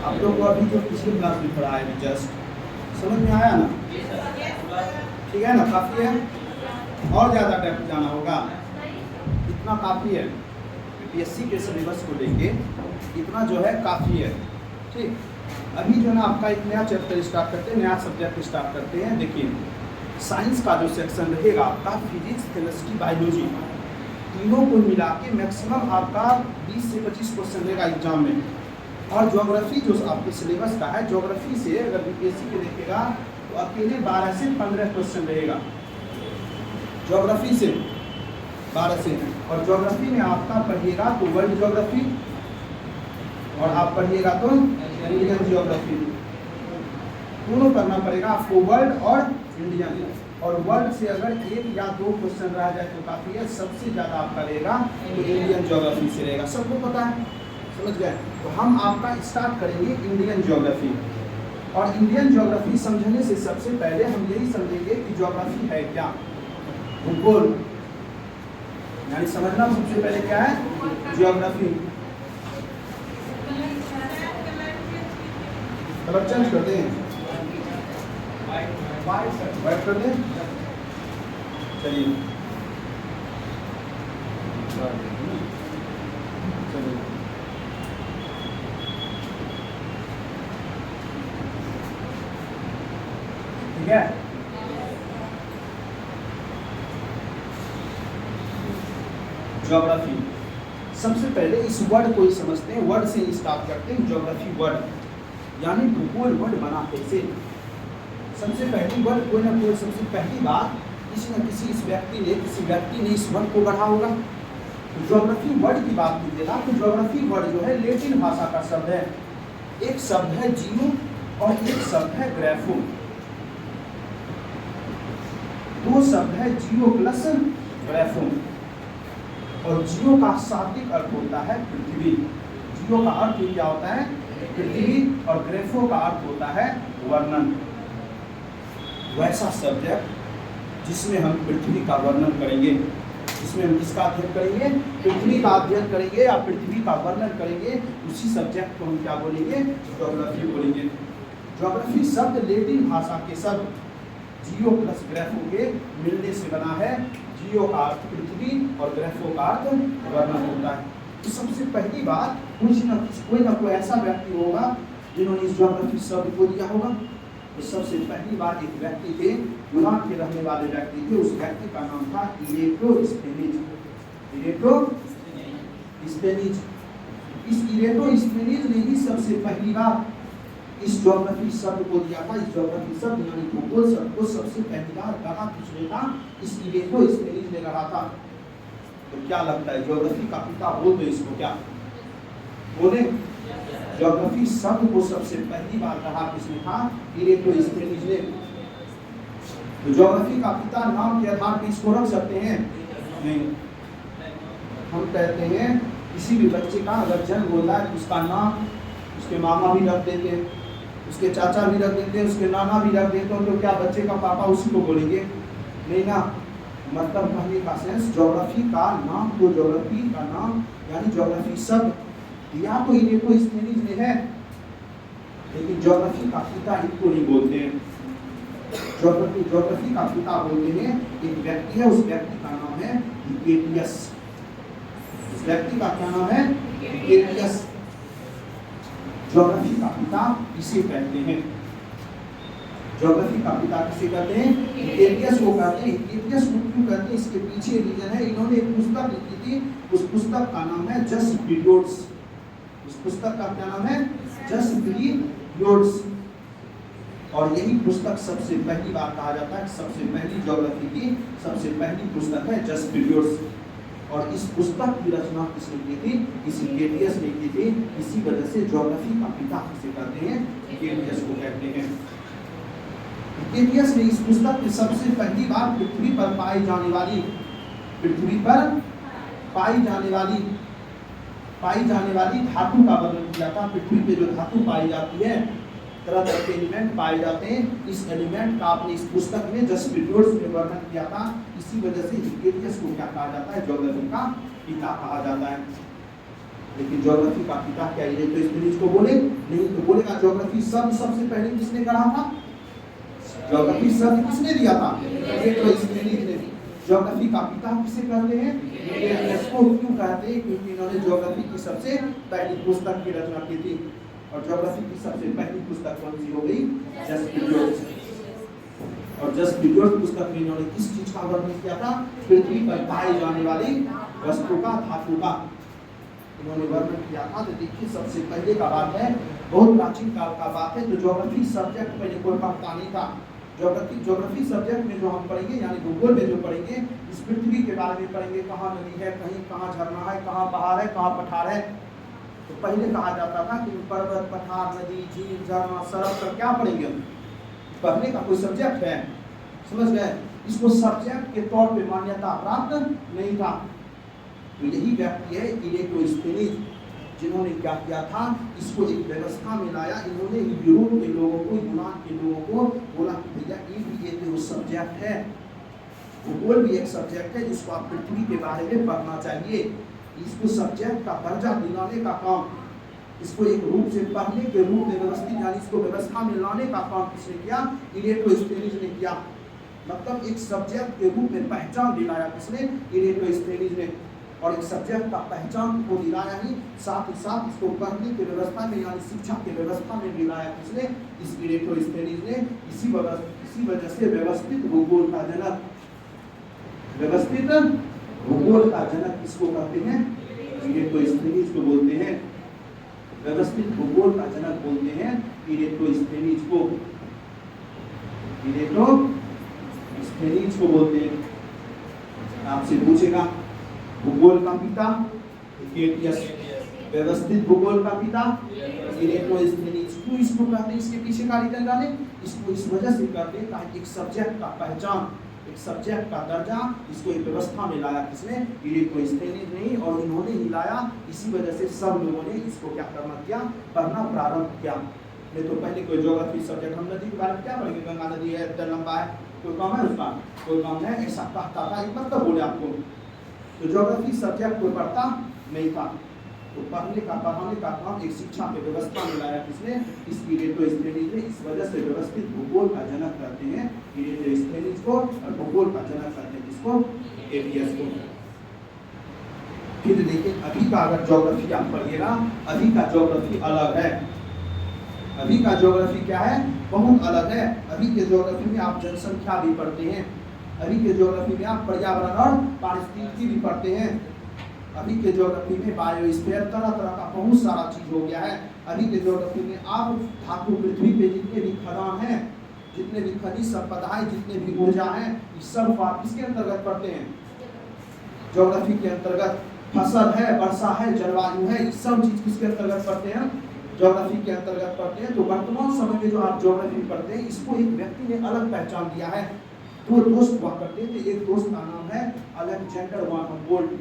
आप लोग को अभी जो पिछले क्लास में पढ़ा है जस्ट समझ में आया ना? ठीक है ना? काफ़ी है? और ज़्यादा डेप्थ जाना होगा? इतना काफ़ी है। यूपीएससी के सिलेबस को लेके इतना जो है काफ़ी है। ठीक, अभी जो है ना आपका एक नया चैप्टर स्टार्ट करते हैं, नया सब्जेक्ट स्टार्ट करते हैं। देखिए साइंस का जो सेक्शन रहेगा आपका फिजिक्स, केमिस्ट्री, बायोलॉजी तीनों को मिला के मैक्सिमम आपका 20 से 25 क्वेश्चन रहेगा एग्जाम में। और ज्योग्राफी जो आपके सिलेबस का है, ज्योग्राफी से अगर यूपीएससी के देखेगा तो अकेले 12 से 15 क्वेश्चन रहेगा ज्योग्राफी से, 12 से। और ज्योग्राफी में आपका पढ़िएगा तो वर्ल्ड ज्योग्राफी और आप पढ़िएगा तो इंडियन ज्योग्राफी, दोनों करना पड़ेगा आपको, वर्ल्ड और इंडियन। और वर्ल्ड से अगर एक या दो क्वेश्चन रह जाए तो काफ़ी है, सबसे ज़्यादा आपका रहेगा तो इंडियन ज्योग्राफी से रहेगा। सबको पता है, समझ गए? तो हम आपका स्टार्ट करेंगे इंडियन ज्योग्राफी। और इंडियन ज्योग्राफी समझने से सबसे पहले हम यही समझेंगे कि ज्योग्राफी है क्या। भूगोल यानी समझना सबसे पहले क्या है, ज्योग्राफी। कलर चेंज कर दें, वाइट कर दें, चलिए चलिए। ठीक है, ज्योग्राफी। सबसे पहले इस वर्ड को ही समझते हैं, वर्ड से स्टार्ट करते हैं। ज्योग्राफी वर्ड यानी भूगोल वर्ड बना कैसे। सबसे पहली वर्ड कोई ना कोई, सबसे पहली बात किसी न किसी किसी व्यक्ति ने इस वर्ड को गढ़ा होगा। तो ज्योग्राफी वर्ड की बात कीजिएगा तो ज्योग्राफी वर्ड जो है लैटिन भाषा का शब्द है। एक शब्द है जियो और एक शब्द है ग्राफो। दो शब्द है जियो प्लस ग्राफो। और जियो का शाब्दिक अर्थ होता है पृथ्वी। जियो का अर्थ क्या होता है, पृथ्वी। और ग्राफो का अर्थ होता है वर्णन। वैसा सब्जेक्ट जिसमें हम पृथ्वी का वर्णन करेंगे, जिसमें हम किसका अध्ययन करेंगे, पृथ्वी का अध्ययन करेंगे या पृथ्वी का वर्णन करेंगे, उसी सब्जेक्ट को हम क्या बोलेंगे, ज्योग्राफी बोलेंगे। ज्योग्राफी शब्द लैटिन भाषा के शब्द जियो प्लस ग्राफो के मिलने से बना है। जियो का अर्थ पृथ्वी और ग्राफो का अर्थ वर्णन होता है। तो सबसे पहली बात कोई ना कोई ऐसा व्यक्ति होगा जिन्होंने इस ज्योग्राफी शब्द को दिया होगा। तो सबसे पहली बार एक व्यक्ति थे, यूनान के रहने वाले व्यक्ति थे। उस व्यक्ति का नाम था इरेटोस्थेनीज। इरेटोस्थेनीज। इस इरेटोस्थेनीज ने ही सबसे पहली बार इस ज्योग्राफी शब्द को दिया था। इस ज्योग्राफी शब्द यानी भूगोल शब्द को सबसे पहली बार गढ़ा किसने था, इस इरेटोस्थेनीज ने गढ़ा था। तो क्या लगता है, ज्योग्राफी का पिता बोल दो इसको, क्या बोले? ज्योग्राफी शब्द को सबसे पहली बार कहा किसने था, इरेटोस्थेनीज ने। तो ज्योग्राफी का पिता नाम के आधार पर इसको रख सकते हैं? नहीं। हम कहते हैं किसी भी बच्चे का अगर जन्म होता है तो उसका नाम उसके मामा भी रख देते हैं, उसके चाचा भी रख देते हैं, उसके नाना भी रख देते हैं। तो क्या बच्चे का पापा उसी को बोलेंगे? नहीं ना। मतलब कहने का सेंस, ज्योग्राफी का नाम तो ज्योग्राफी का नाम यानी ज्योग्राफी शब्द दिया तो इरेटोस्थेनीज ने है, लेकिन ज्योग्राफी का पिता इनको नहीं बोलते हैं। ज्योग्राफी का पिता बोलते हैं एक व्यक्ति है, उस व्यक्ति का नाम है हिपेटियस। उस व्यक्ति का क्या नाम है, हिपेटियस। ज्योग्राफी का पिता इसे कहते हैं। ज्योग्राफी का पिता किसे कहते हैं, हिपेटियस को कहते हैं। हिपेटियस को क्यों कहते हैं, इसके पीछे रीजन है। इन्होंने एक पुस्तक लिखी थी, उस पुस्तक का नाम है जस्ट पीरियड्स। उस पुस्तक का क्या नाम है, जस्ट पीरियड्स। और यही पुस्तक सबसे पहली बार कहा जाता है, सबसे पहली ज्योग्राफी की सबसे पहली पुस्तक है जस्ट पीरियड्स। और इस पुस्तक की रचना किसने की थी, इसी हिपेटियस ने की थी। इसी वजह से ज्योग्राफी का पिता किसे कहते हैं, हिपेटियस को कहते हैं। हिपेटियस ने इस पुस्तक में सबसे पहली बार पृथ्वी पर पाई जाने वाली धातु का वर्णन किया था। पृथ्वी पे जो धातु पाई जाती है, तरह तरह के एलिमेंट पाए जाते हैं, इस एलिमेंट का आपने इस पुस्तक में जस्ट पीरियड्स में वर्णन किया था। इसी वजह से हिपेटियस को क्या कहा जाता है, ज्योग्राफी का पिता कहा जाता है। लेकिन ज्योग्राफी का पिता क्या इलेक्ट्रोस्फेनिज को बोले नहीं, तो बोलेगा ज्योग्राफी शब्द सबसे पहले किसने कहा था? ज्योग्राफी शब्द किसने दिया था? इलेक्ट्रोस्फेनिज ने। ज्योग्राफी का पिता किसे कहते हैं? इसको क्यों कहते हैं? क्योंकि इन्होंने ज्योग्राफी की सबसे पहली पुस्तक की रचना की थी। और ज्योग्राफी की सबसे पहली पुस्तक कौन सी हो गई? Just because. और जस्ट बिकॉज़ पुस्तक में इन्होंने किस चीज का वर्णन किया था? पृथ्वी पर पाई जाने वाली वस्तु का, धातु का इन्होंने वर्णन किया था। तो देखिए सबसे पहले का बात है, बहुत प्राचीन काल का बात है। तो ज्योग्राफी सब्जेक्ट पहले कोई पढ़ता नहीं था। ज्योग्राफी सब्जेक्ट में जो हम पढ़ेंगे यानी भूगोल में जो पढ़ेंगे, इस पृथ्वी के बारे में पढ़ेंगे, कहाँ नदी है, कहीं कहाँ झरना है, कहाँ पहाड़ है, कहाँ पठार है। तो पहले कहा जाता था कि पर्वत, पठार, नदी, झील, झरना, सड़क पर क्या पढ़ेंगे हम? पढ़ने का कोई सब्जेक्ट है? समझ गए? इसको सब्जेक्ट के तौर पे मान्यता प्राप्त नहीं था। तो यही व्यक्ति है इलेक्ट्रोस्फेनिज, जिन्होंने क्या किया था? इसको एक व्यवस्था में लाया। इन्होंने यूरोप के लोगों को, यूनान के लोगों को बोला कि भैया ये भी एक सब्जेक्ट है, भूगोल भी एक सब्जेक्ट है जिसको आप पृथ्वी के बारे में पढ़ना चाहिए। इसको सब्जेक्ट का दर्जा दिलाने का काम, इसको एक रूप से पढ़ने के रूप में व्यवस्थित यानी इसको व्यवस्था में लाने का काम किसने किया? इलेक्ट्रोस्फेनिज ने किया। मतलब एक सब्जेक्ट के रूप में पहचान दिलाया किसने? इलेक्ट्रोस्फेनिज ने। और एक सब्जेक्ट का पहचान को दिलाया ही साथ इसको पढ़ने की व्यवस्था में यानी शिक्षा की व्यवस्था में दिलाया किसने? इस इलेक्ट्रोस्फेनिज ने। इसी वजह से व्यवस्थित भूगोल का जनक, व्यवस्थित भूगोल का जनक किसको कहते हैं? इलेक्ट्रोस्फेनिज को बोलते हैं। व्यवस्थित भूगोल का जनक बोलते हैं इलेक्ट्रोस्फेनिज को, इलेक्ट्रोस्फेनिज को बोलते हैं। आपसे पूछेगा भूगोल का पिता व्यवस्थित भूगोल का पिता इलेक्ट्रोस्फेनिज। क्यों इसको कहते हैं? इसके पीछे का रीजन जाने? इसको इस वजह से कहते हैं ताकि एक सब्जेक्ट का पहचान, एक सब्जेक्ट का दर्जा, इसको एक व्यवस्था में लाया किसने? इलेक्ट्रोस्फेनिज ने। और इन्होंने ही लाया, इसी वजह से सब लोगों ने इसको क्या करना किया? पढ़ना प्रारंभ किया। नहीं तो पहले कोई ज्योग्राफी सब्जेक्ट, हम नदी के बारे में क्या पढ़ेंगे? गंगा नदी है, इतना लंबा है, कोई काम है उसका? कोई काम है, ऐसा कहता था। एक मतलब बोले आपको, तो ज्योग्राफी सब्जेक्ट कोई पढ़ता नहीं था। तो पढ़ने का, पढ़ाने का काम एक शिक्षा के व्यवस्था में लाया किसने? इस इलेक्ट्रोस्फेनिज ने। इस वजह से व्यवस्थित भूगोल का जनक कहते हैं इलेक्ट्रोस्फेनिज को, और भूगोल का जनक कहते हैं जिसको? एटीएस को। फिर देखिए अभी का अगर ज्योग्राफी आप पढ़िएगा, अभी का ज्योग्राफी अलग है। अभी का ज्योग्राफी क्या है? बहुत अलग है। अभी के ज्योग्राफी में आप जनसंख्या भी पढ़ते हैं, अभी के ज्योग्राफी में आप पर्यावरण और पारिस्थितिकी भी पढ़ते हैं। अभी के ज्योग्राफी में बायोस्फीयर, तरह तरह का बहुत सारा चीज हो गया है। अभी के ज्योग्राफी में आप धातु, पृथ्वी पे जितने भी खदान हैं, जितने भी खनिज संपदा है, जितने भी ऊर्जा है, इस सब किसके अंतर्गत पढ़ते हैं? ज्योग्राफी के अंतर्गत। फसल है, वर्षा है, जलवायु है, इस सब चीज किसके अंतर्गत पढ़ते हैं? ज्योग्राफी के अंतर्गत पढ़ते हैं। तो वर्तमान समय में जो आप ज्योग्राफी पढ़ते हैं, इसको एक व्यक्ति ने अलग पहचान दिया है। दो दोस्त हुआ करते थे, एक दोस्त का नाम है अलेक्जेंडर वन हम्बोल्ट।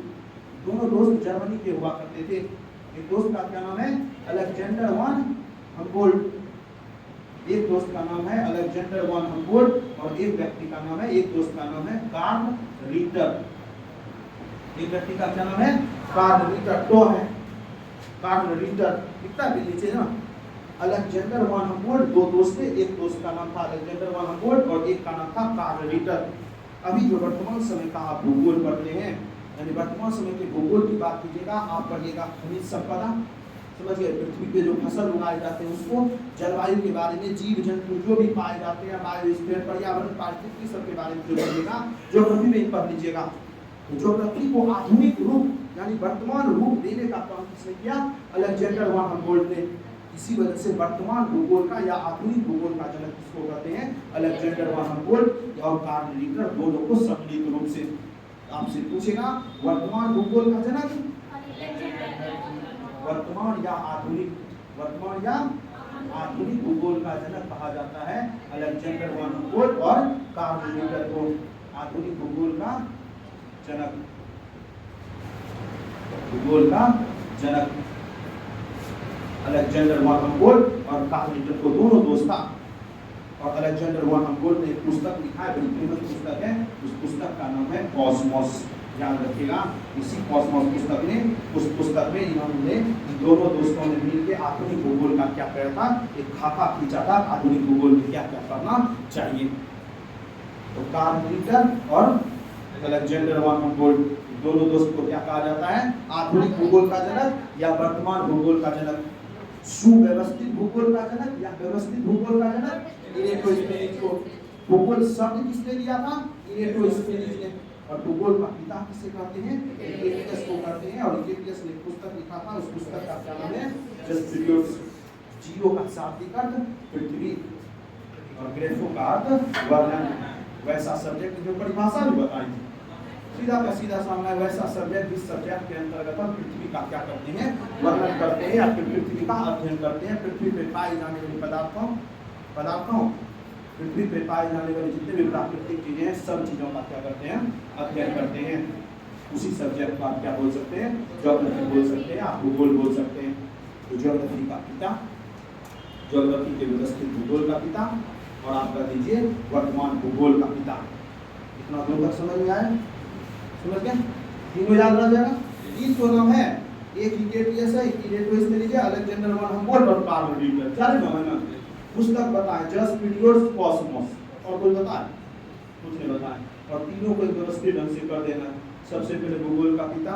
दोनों दोस्त जर्मनी के हुआ करते थे। एक दोस्त का क्या नाम है? Alexander one Humboldt. एक दोस्त का नाम है अलेक्जेंडर वन हम्बोल्ट और एक व्यक्ति का नाम है, एक दोस्त का नाम है कार्ल रिटर। एक व्यक्ति का क्या नाम है? Karl Ritter. तो है कार्ल रिटर, कितना भी नीचे ना। अलेक्जेंडर वन हम्बोल्ट, दो दोस्त थे, एक दोस्त का नाम था अलेक्जेंडर वन हम्बोल्ट और एक का नाम था कार्ल रिटर। अभी जो वर्तमान समय का आप भूगोल पढ़ते हैं, यानी वर्तमान समय के भूगोल की बात कीजिएगा, आप पढ़िएगा खनिज संपदा, समझ गए? पृथ्वी पे जो फसल उगाए जाते हैं उसको, जलवायु के बारे में, जीव जंतु जो भी पाए जाते हैं, बायोस्फीयर, पर्यावरण, पारिस्थितिकी सब के बारे में जो पढ़िएगा, ज्योग्राफी में पढ़ लीजिएगा। ज्योग्राफी को आधुनिक रूप यानी वर्तमान रूप देने का काम किसने किया? अलेक्जेंडर वन हम्बोल्ट ने। इसी वजह से वर्तमान भूगोल का या आधुनिक भूगोल का जनक किसको कहते हैं? अलेक्जेंडर वन हम्बोल्ट और कार्ल रिटर, दोनों को सम्मिलित रूप से। आपसे पूछेगा वर्तमान भूगोल का जनक, वर्तमान या आधुनिक, वर्तमान या आधुनिक भूगोल का जनक कहा जाता है अलेक्जेंडर वन हम्बोल्ट और कार्ल रिटर को। आधुनिक भूगोल का जनक, भूगोल का जनक अलेक्जेंडर वन हम्बोल्ट और कार्ल रिटर को, दोनों दोस्त था। और अलेक्जेंडर वन हम्बोल्ट ने एक पुस्तक लिखा है, बड़ी फेमस पुस्तक है, उस पुस्तक का नाम है कॉस्मोस। याद रखिएगा। इसी कॉस्मोस पुस्तक में, उस पुस्तक में इन्होंने दोनों दोस्तों ने मिलकर आधुनिक भूगोल का क्या किया था, एक खाका खींचा था आधुनिक भूगोल में क्या क्या करना चाहिए। तो कार्ल रीटर और अलेक्जेंडर वन humboldt दोनों दोस्त को क्या कहा जाता है, आधुनिक भूगोल का जनक या वर्तमान भूगोल का जनक, सुव्यवस्थित भूगोल का जनक या व्यवस्थित भूगोल का जनक। इरेटोस्थेनीज को भूगोल शब्द किसने दिया था, इरेटोस्थेनीज ने। और भूगोल का पिता किसे कहते हैं, हिकेटियस को कहते हैं। और हिकेटियस ने पुस्तक लिखा था, उस पुस्तक का क्या नाम है, जस्ट पीरियड्स। जीरो का शाब्दिक अर्थ पृथ्वी और ग्रेफो का अर्थ वर्णन। वैसा सब्जेक्ट जो परिभाषा भी बताई थी, सीधा का सीधा सामना है। वैसा सब्जेक्ट जिस सब्जेक्ट के अंतर्गत हम पृथ्वी का क्या करते हैं, वर्णन करते हैं या फिर पृथ्वी का अध्ययन करते हैं। पृथ्वी पर पाई जाने वाली पदार्थों पृथ्वी पे पाई जाने वाली जितने भी प्राकृतिक चीजें हैं, सब चीजों का क्या करते हैं, अध्ययन करते हैं। उसी सब्जेक्ट को आप क्या बोल सकते हैं, ज्योग्राफी बोल सकते हैं, आप भूगोल बोल सकते हैं। तो ज्योग्राफी का पिता, ज्योग्राफी के व्यवस्थित भूगोल का पिता, और आप कह दीजिए वर्तमान भूगोल का पिता। इतना दूर तक समझ में आया, समझ गए, तीनों याद रह जाएगा। तीन तो नाम है, एक हिकेटियस है, इरेटोस्थेनीज, अलेक्जेंडर वन humboldt और कार्ल रीटर। चार नाम है ना। पुस्तक बताएं जस्ट पीरियड्स कॉस्मोस, और कोई बताए, कुछ नहीं बताए। और तीनों को व्यवस्थित ढंग से कर देना। सबसे पहले भूगोल का पिता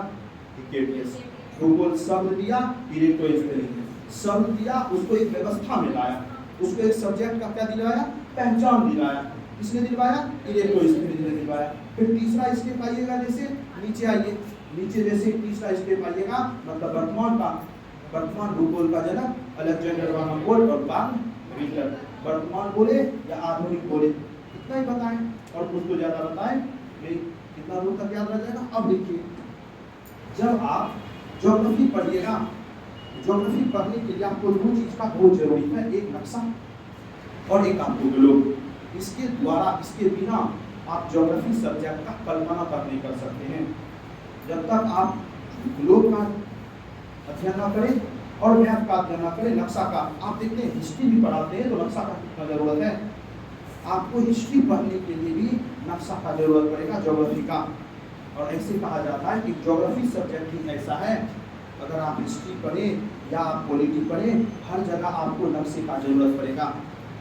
हिकेटियस, भूगोल शब्द दिया, इरेटोस्थेनीज शब्द दिया, उसको एक व्यवस्था में लाया, उसको एक सब्जेक्ट का क्या दिलाया, पहचान दिलाया। किसने दिलवाया, इरेटोस्थेनीज ने दिलवाया। फिर तीसरा स्टेप आइएगा, जैसे नीचे आइए, नीचे जैसे तीसरा स्टेप आइएगा, मतलब वर्तमान भूगोल का जनक अलेक्जेंडर वन humboldt और कार्ल रीटर। वर्तमान बोले या आधुनिक बोले, इतना ही बताएं और कुछ तो ज्यादा बताएं नहीं। कितना दूर तक याद रह जाएगा। अब देखिए, जब आप ज्योग्राफी पढ़िएगा, ज्योग्राफी पढ़ने के लिए आपको दो चीज का बहुत जरूरी है, एक नक्शा और एक आपको ग्लोब। इसके द्वारा, इसके बिना आप ज्योग्राफी सब्जेक्ट का कल्पना तक नहीं कर सकते हैं। जब तक आप ग्लोब का अध्ययन न करें और मैप का अध्ययन न करें, नक्शा का। आप देखते हैं हिस्ट्री भी पढ़ाते हैं तो नक्शा का कितना जरूरत है, आपको हिस्ट्री पढ़ने के लिए भी नक्शा का जरूरत पड़ेगा, ज्योग्राफी का। और ऐसे कहा जाता है कि ज्योग्राफी सब्जेक्ट ही ऐसा है, अगर आप हिस्ट्री पढ़ें या आप पॉलिटी पढ़ें, हर जगह आपको नक्शे का जरूरत पड़ेगा।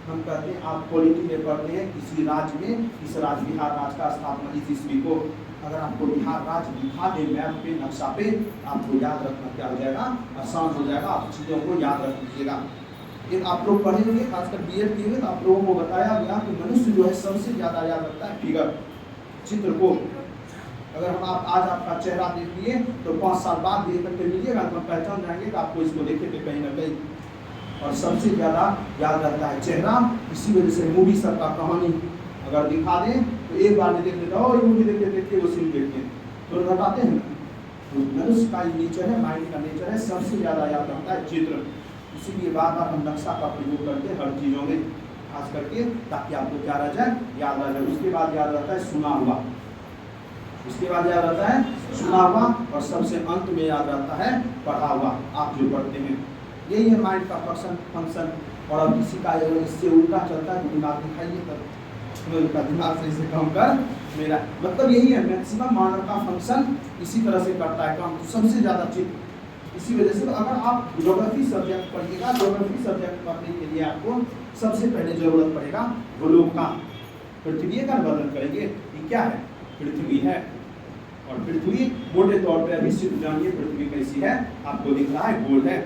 हम कहते हैं, आप पॉलिटी में पढ़ते हैं किसी राज्य में, इस राज्य बिहार राज्य का स्थापना इस ईस्वी को, अगर आपको बिहार राज्य दिखा दे मैप पे, नक्शा पे, आपको याद रखना क्या हो जाएगा, आसान हो जाएगा। आप चीज़ों को याद रख लीजिएगा। एक आप लोग पढ़ेंगे, खासकर बीएड किए हुए, तो आप लोगों को बताया गया कि मनुष्य जो है सबसे ज़्यादा याद रखता है फिगर, चित्र को। अगर हम आप आज आपका चेहरा देख लिए तो 5 साल बाद देख करके मिलिएगा तो हम पहचान जाएंगे कि आपको इसको देखे थे कहीं ना कहीं। और सबसे ज़्यादा याद रहता है चेहरा। इसी वजह से मूवी सब का कहानी अगर दिखा दें तो एक बार में देख लेता हो, मूवी देखते वो सीन देखते हैं तो घटाते हैं। तो मनुष्य का नेचर है, माइंड का नेचर है, सबसे ज़्यादा याद रहता है चित्र। इसीलिए बार बार हम नक्शा का प्रयोग करते हैं हर चीज़ों में, खास करके ताकि आपको क्या रह जाए, याद रह जाए। उसके बाद याद रहता है सुना हुआ, उसके बाद याद रहता है सुना हुआ, और सबसे अंत में याद रहता है पढ़ा हुआ, आप जो पढ़ते हैं। यही है माइंड का फंक्शन। और अब किसी का अगर इससे उल्टा चलता है तो दिमाग दिखाइए, तब उनका दिमाग से इसे कम कर मेरा मतलब यही है। मैक्सिमम मानव का फंक्शन इसी तरह से करता है काम, तो सबसे ज़्यादा चित्र। इसी वजह से अगर आप ज्योग्राफी सब्जेक्ट पढ़िएगा, ज्योग्राफी सब्जेक्ट पढ़ने के लिए आपको सबसे पहले जरूरत पड़ेगा ग्लोब का। पृथ्वी का वर्णन करेंगे कि क्या है, पृथ्वी है। और पृथ्वी मोटे तौर पर अभी सिर्फ जानिए पृथ्वी कैसी है, आपको दिख रहा है गोल है,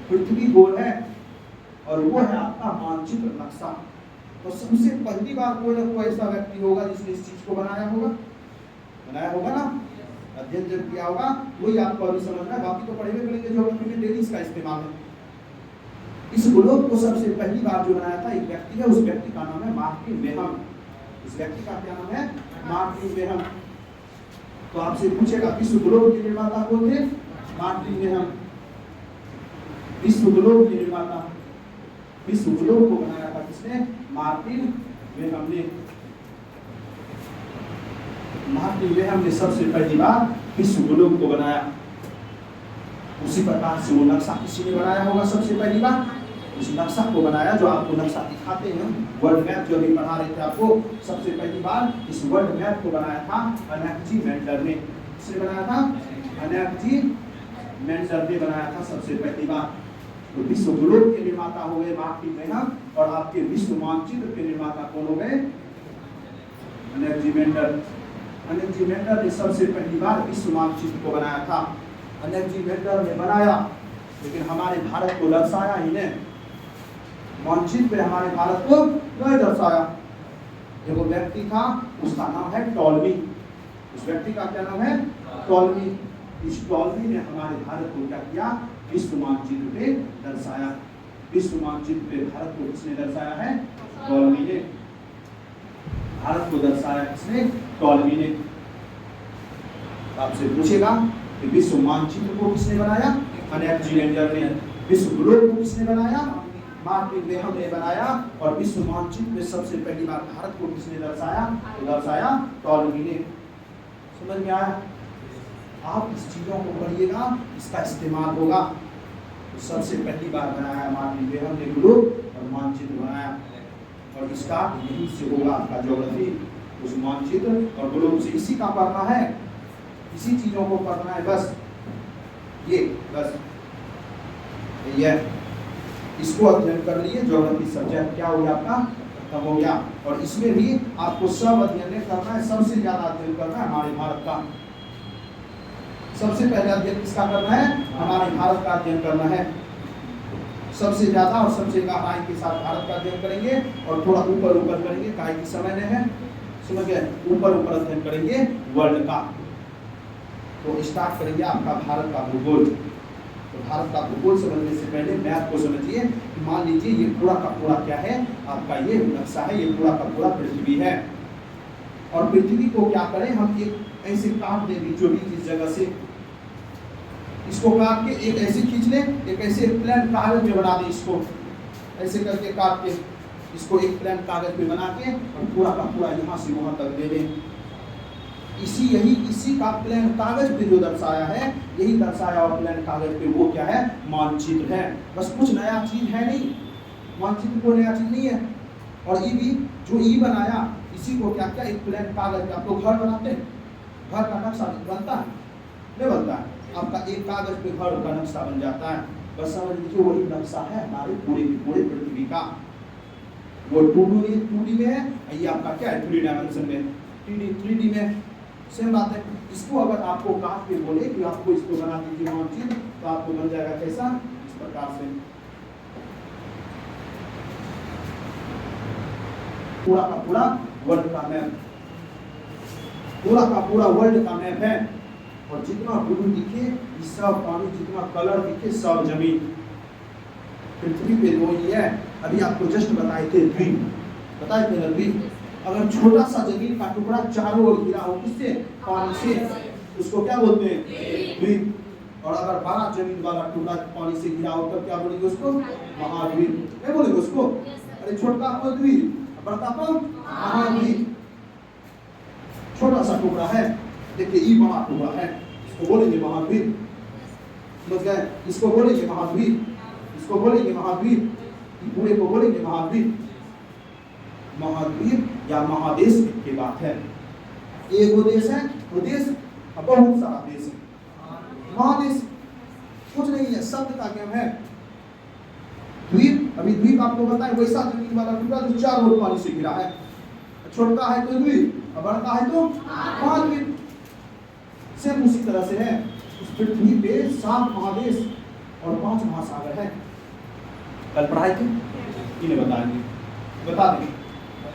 पृथ्वी गोल है, और वो है आपका मानचित्र, नक्शा। तो सबसे पहली बार कोई ना कोई ऐसा व्यक्ति होगा जिसने इस चीज को बनाया होगा ना, अध्ययन जब किया होगा, वही आपको अभी समझना है। बाकी तो पढ़े हुए करेंगे ज्योग्राफी में, डेली इसका इस्तेमाल है। इस ग्लोब को सबसे पहली बार जो बनाया था एक व्यक्ति है, उस व्यक्ति का नाम है मार्टिन वेहम। इस व्यक्ति का क्या नाम है, मार्टिन वेहम। तो आपसे पूछेगा विश्व ग्लोब के निर्माता कौन थे, मार्टिन वेहम। विश्व ग्लोब के निर्माता, विश्व ग्लोब को बनाया था किसने, मार्टिन वेहम ने। मार्टिन वेहम ने सबसे पहली बार विश्व ग्लोब को बनाया। उसी प्रकार से वो नक्शा किसी ने बनाया होगा सबसे पहली बार, उस नक्शा को बनाया जो आपको नक्शा दिखाते हैं, वर्ल्ड मैप जो अभी पढ़ा रहे थे आपको, सबसे पहली बार इस वर्ल्ड मैप को बनाया था अनाक्सीमेंडर ने। किसने बनाया था? अनाक्सीमेंडर ने बनाया था सबसे पहली बार। तो विश्व ग्लोब के निर्माता हो गए मार्टिन मेहनत, और आपके विश्व मानचित्र के निर्माता कौन हो गए? अनाक्सीमेंडर। अनाक्सीमेंडर ने सबसे पहली बार विश्व मानचित्र को बनाया था। अनाक्सीमेंडर ने बनाया, लेकिन हमारे भारत को दर्शाया ही नहीं, मानचित्र पे हमारे भारत को नहीं दर्शाया। एक व्यक्ति था, उसका नाम है टॉलमी। उस व्यक्ति का क्या नाम है? टॉलमी। इस टॉलमी ने हमारे भारत को क्या किया? विश्व मानचित्र पे दर्शाया। विश्व मानचित्र पे भारत को किसने दर्शाया है? टॉलमी ने। भारत को दर्शाया किसने? टॉलमी ने। आपसे पूछेगा कि विश्व मानचित्र को किसने बनाया? अनाक्सीमेंडर ने। विश्व ग्लोब को किसने बनाया? मार्टिन मेहनत ने बनाया। और विश्व मानचित्र में सबसे पहली बार भारत को किसने दर्शाया? तो दर्शाया टॉलमी ने। समझ में आया? आप इस चीजों को पढ़िएगा, इसका इस्तेमाल होगा। तो सबसे पहली बार बनाया मार्टिन मेहनत ने ग्लोब और मानचित्र बनाया, और इसका यही से होगा आपका ज्योग्राफी। उस मानचित्र और ग्लोब से इसी का पढ़ना है, इसी चीजों को पढ़ना है बस। ये बस ये इसको अध्ययन कर लिए, ज्योग्राफी सब्जेक्ट क्या हो गया आपका? खत्म हो गया। और इसमें भी आपको सब अध्ययन करना है, सबसे ज्यादा अध्ययन करना है हमारे भारत का। सबसे पहले अध्ययन किसका करना है? हमारे भारत का अध्ययन करना है सबसे ज्यादा, और सबसे गहराई के साथ भारत का अध्ययन करेंगे, और थोड़ा ऊपर ऊपर करेंगे, काहे की समय नहीं है, समझ गए? ऊपर ऊपर अध्ययन करेंगे वर्ल्ड का। तो स्टार्ट करेंगे आपका भारत का भूगोल। तो भारत का भूगोल समझने से पहले मैप को समझिए। मान लीजिए ये पूरा का पूरा क्या है आपका? ये नक्शा है, ये पूरा का पूरा पृथ्वी है। और पृथ्वी को क्या करें हम? एक ऐसे काट दें बीचों बीच इस जगह से, इसको काट के एक ऐसे खींच ले, एक ऐसे प्लेन कागज में बना दे, इसको ऐसे करके काट के इसको एक प्लेन कागज पे बना के, और पूरा का पूरा यहाँ से वहां तक दे दें। इसी का प्लेन कागज पे जो दर्शाया है, यही दर्शाया और प्लेन कागज पे वो क्या है? मानचित्र है। बस कुछ नया चीज है नहीं, मानचित्र को नया चीज नहीं है। और ये भी जो ई बनाया, इसी को क्या क्या? एक प्लेन कागज पे। आप लोग घर बनाते हैं, घर का नक्शा बनता है? नहीं बनता है। आपका एक कागज पे घर का नक्शा बन जाता है। बस समझ लीजिए वही नक्शा है हमारे पूरे पृथ्वी का। वो 2D में है, ये आपका क्या है? 3 डायमेंशन में, 3D में सेम बात है। इसको अगर आपको काट के बोले कि आपको इसको बना दीजिए मानचित्र, तो आपको बन जाएगा कैसा? इस प्रकार से। पूरा का पूरा वर्ल्ड का मैप, पूरा का पूरा वर्ल्ड का मैप है। और जितना ब्लू दिखे सब पानी, जितना कलर दिखे सब जमीन। पृथ्वी पे दो ही है। अभी आपको जस्ट बताए थे द्वीप, बताए थे ना द्वीप। अगर छोटा सा जमीन का टुकड़ा चारों ओर घिरा हो किससे? पानी से, उसको क्या बोलते हैं? द्वीप। और अगर बड़ा जमीन वाला टुकड़ा पानी से घिरा हो तब क्या बोलेंगे उसको? महाद्वीप। क्या बोलेंगे उसको? अरे छोटा को द्वीप, बड़ा को महाद्वीप। छोटा सा टुकड़ा है, देखिए ये बड़ा टुकड़ा है, इसको बोलेंगे महाद्वीप। समझ गए? इसको बोलेंगे महाद्वीप, इसको बोलेंगे महाद्वीप, पूरे को बोलेंगे महाद्वीप। महाद्वीप या महादेश की बात है। एक वो देश है, वो देश बहुत सारा देश है। महादेश कुछ नहीं है, शब्द का गेम है। द्वीप, अभी द्वीप आपको बताएं वैसा जमीन वाला टुकड़ा जो चारों ओर पानी से घिरा है। छोटा है तो द्वीप, बड़ा है तो महाद्वीप। सेम उसी तरह से है। उस पृथ्वी पे 7 महादेश और 5 महासागर है। कल पढ़ाई थी, इन्हें बताएंगे, बता देंगे।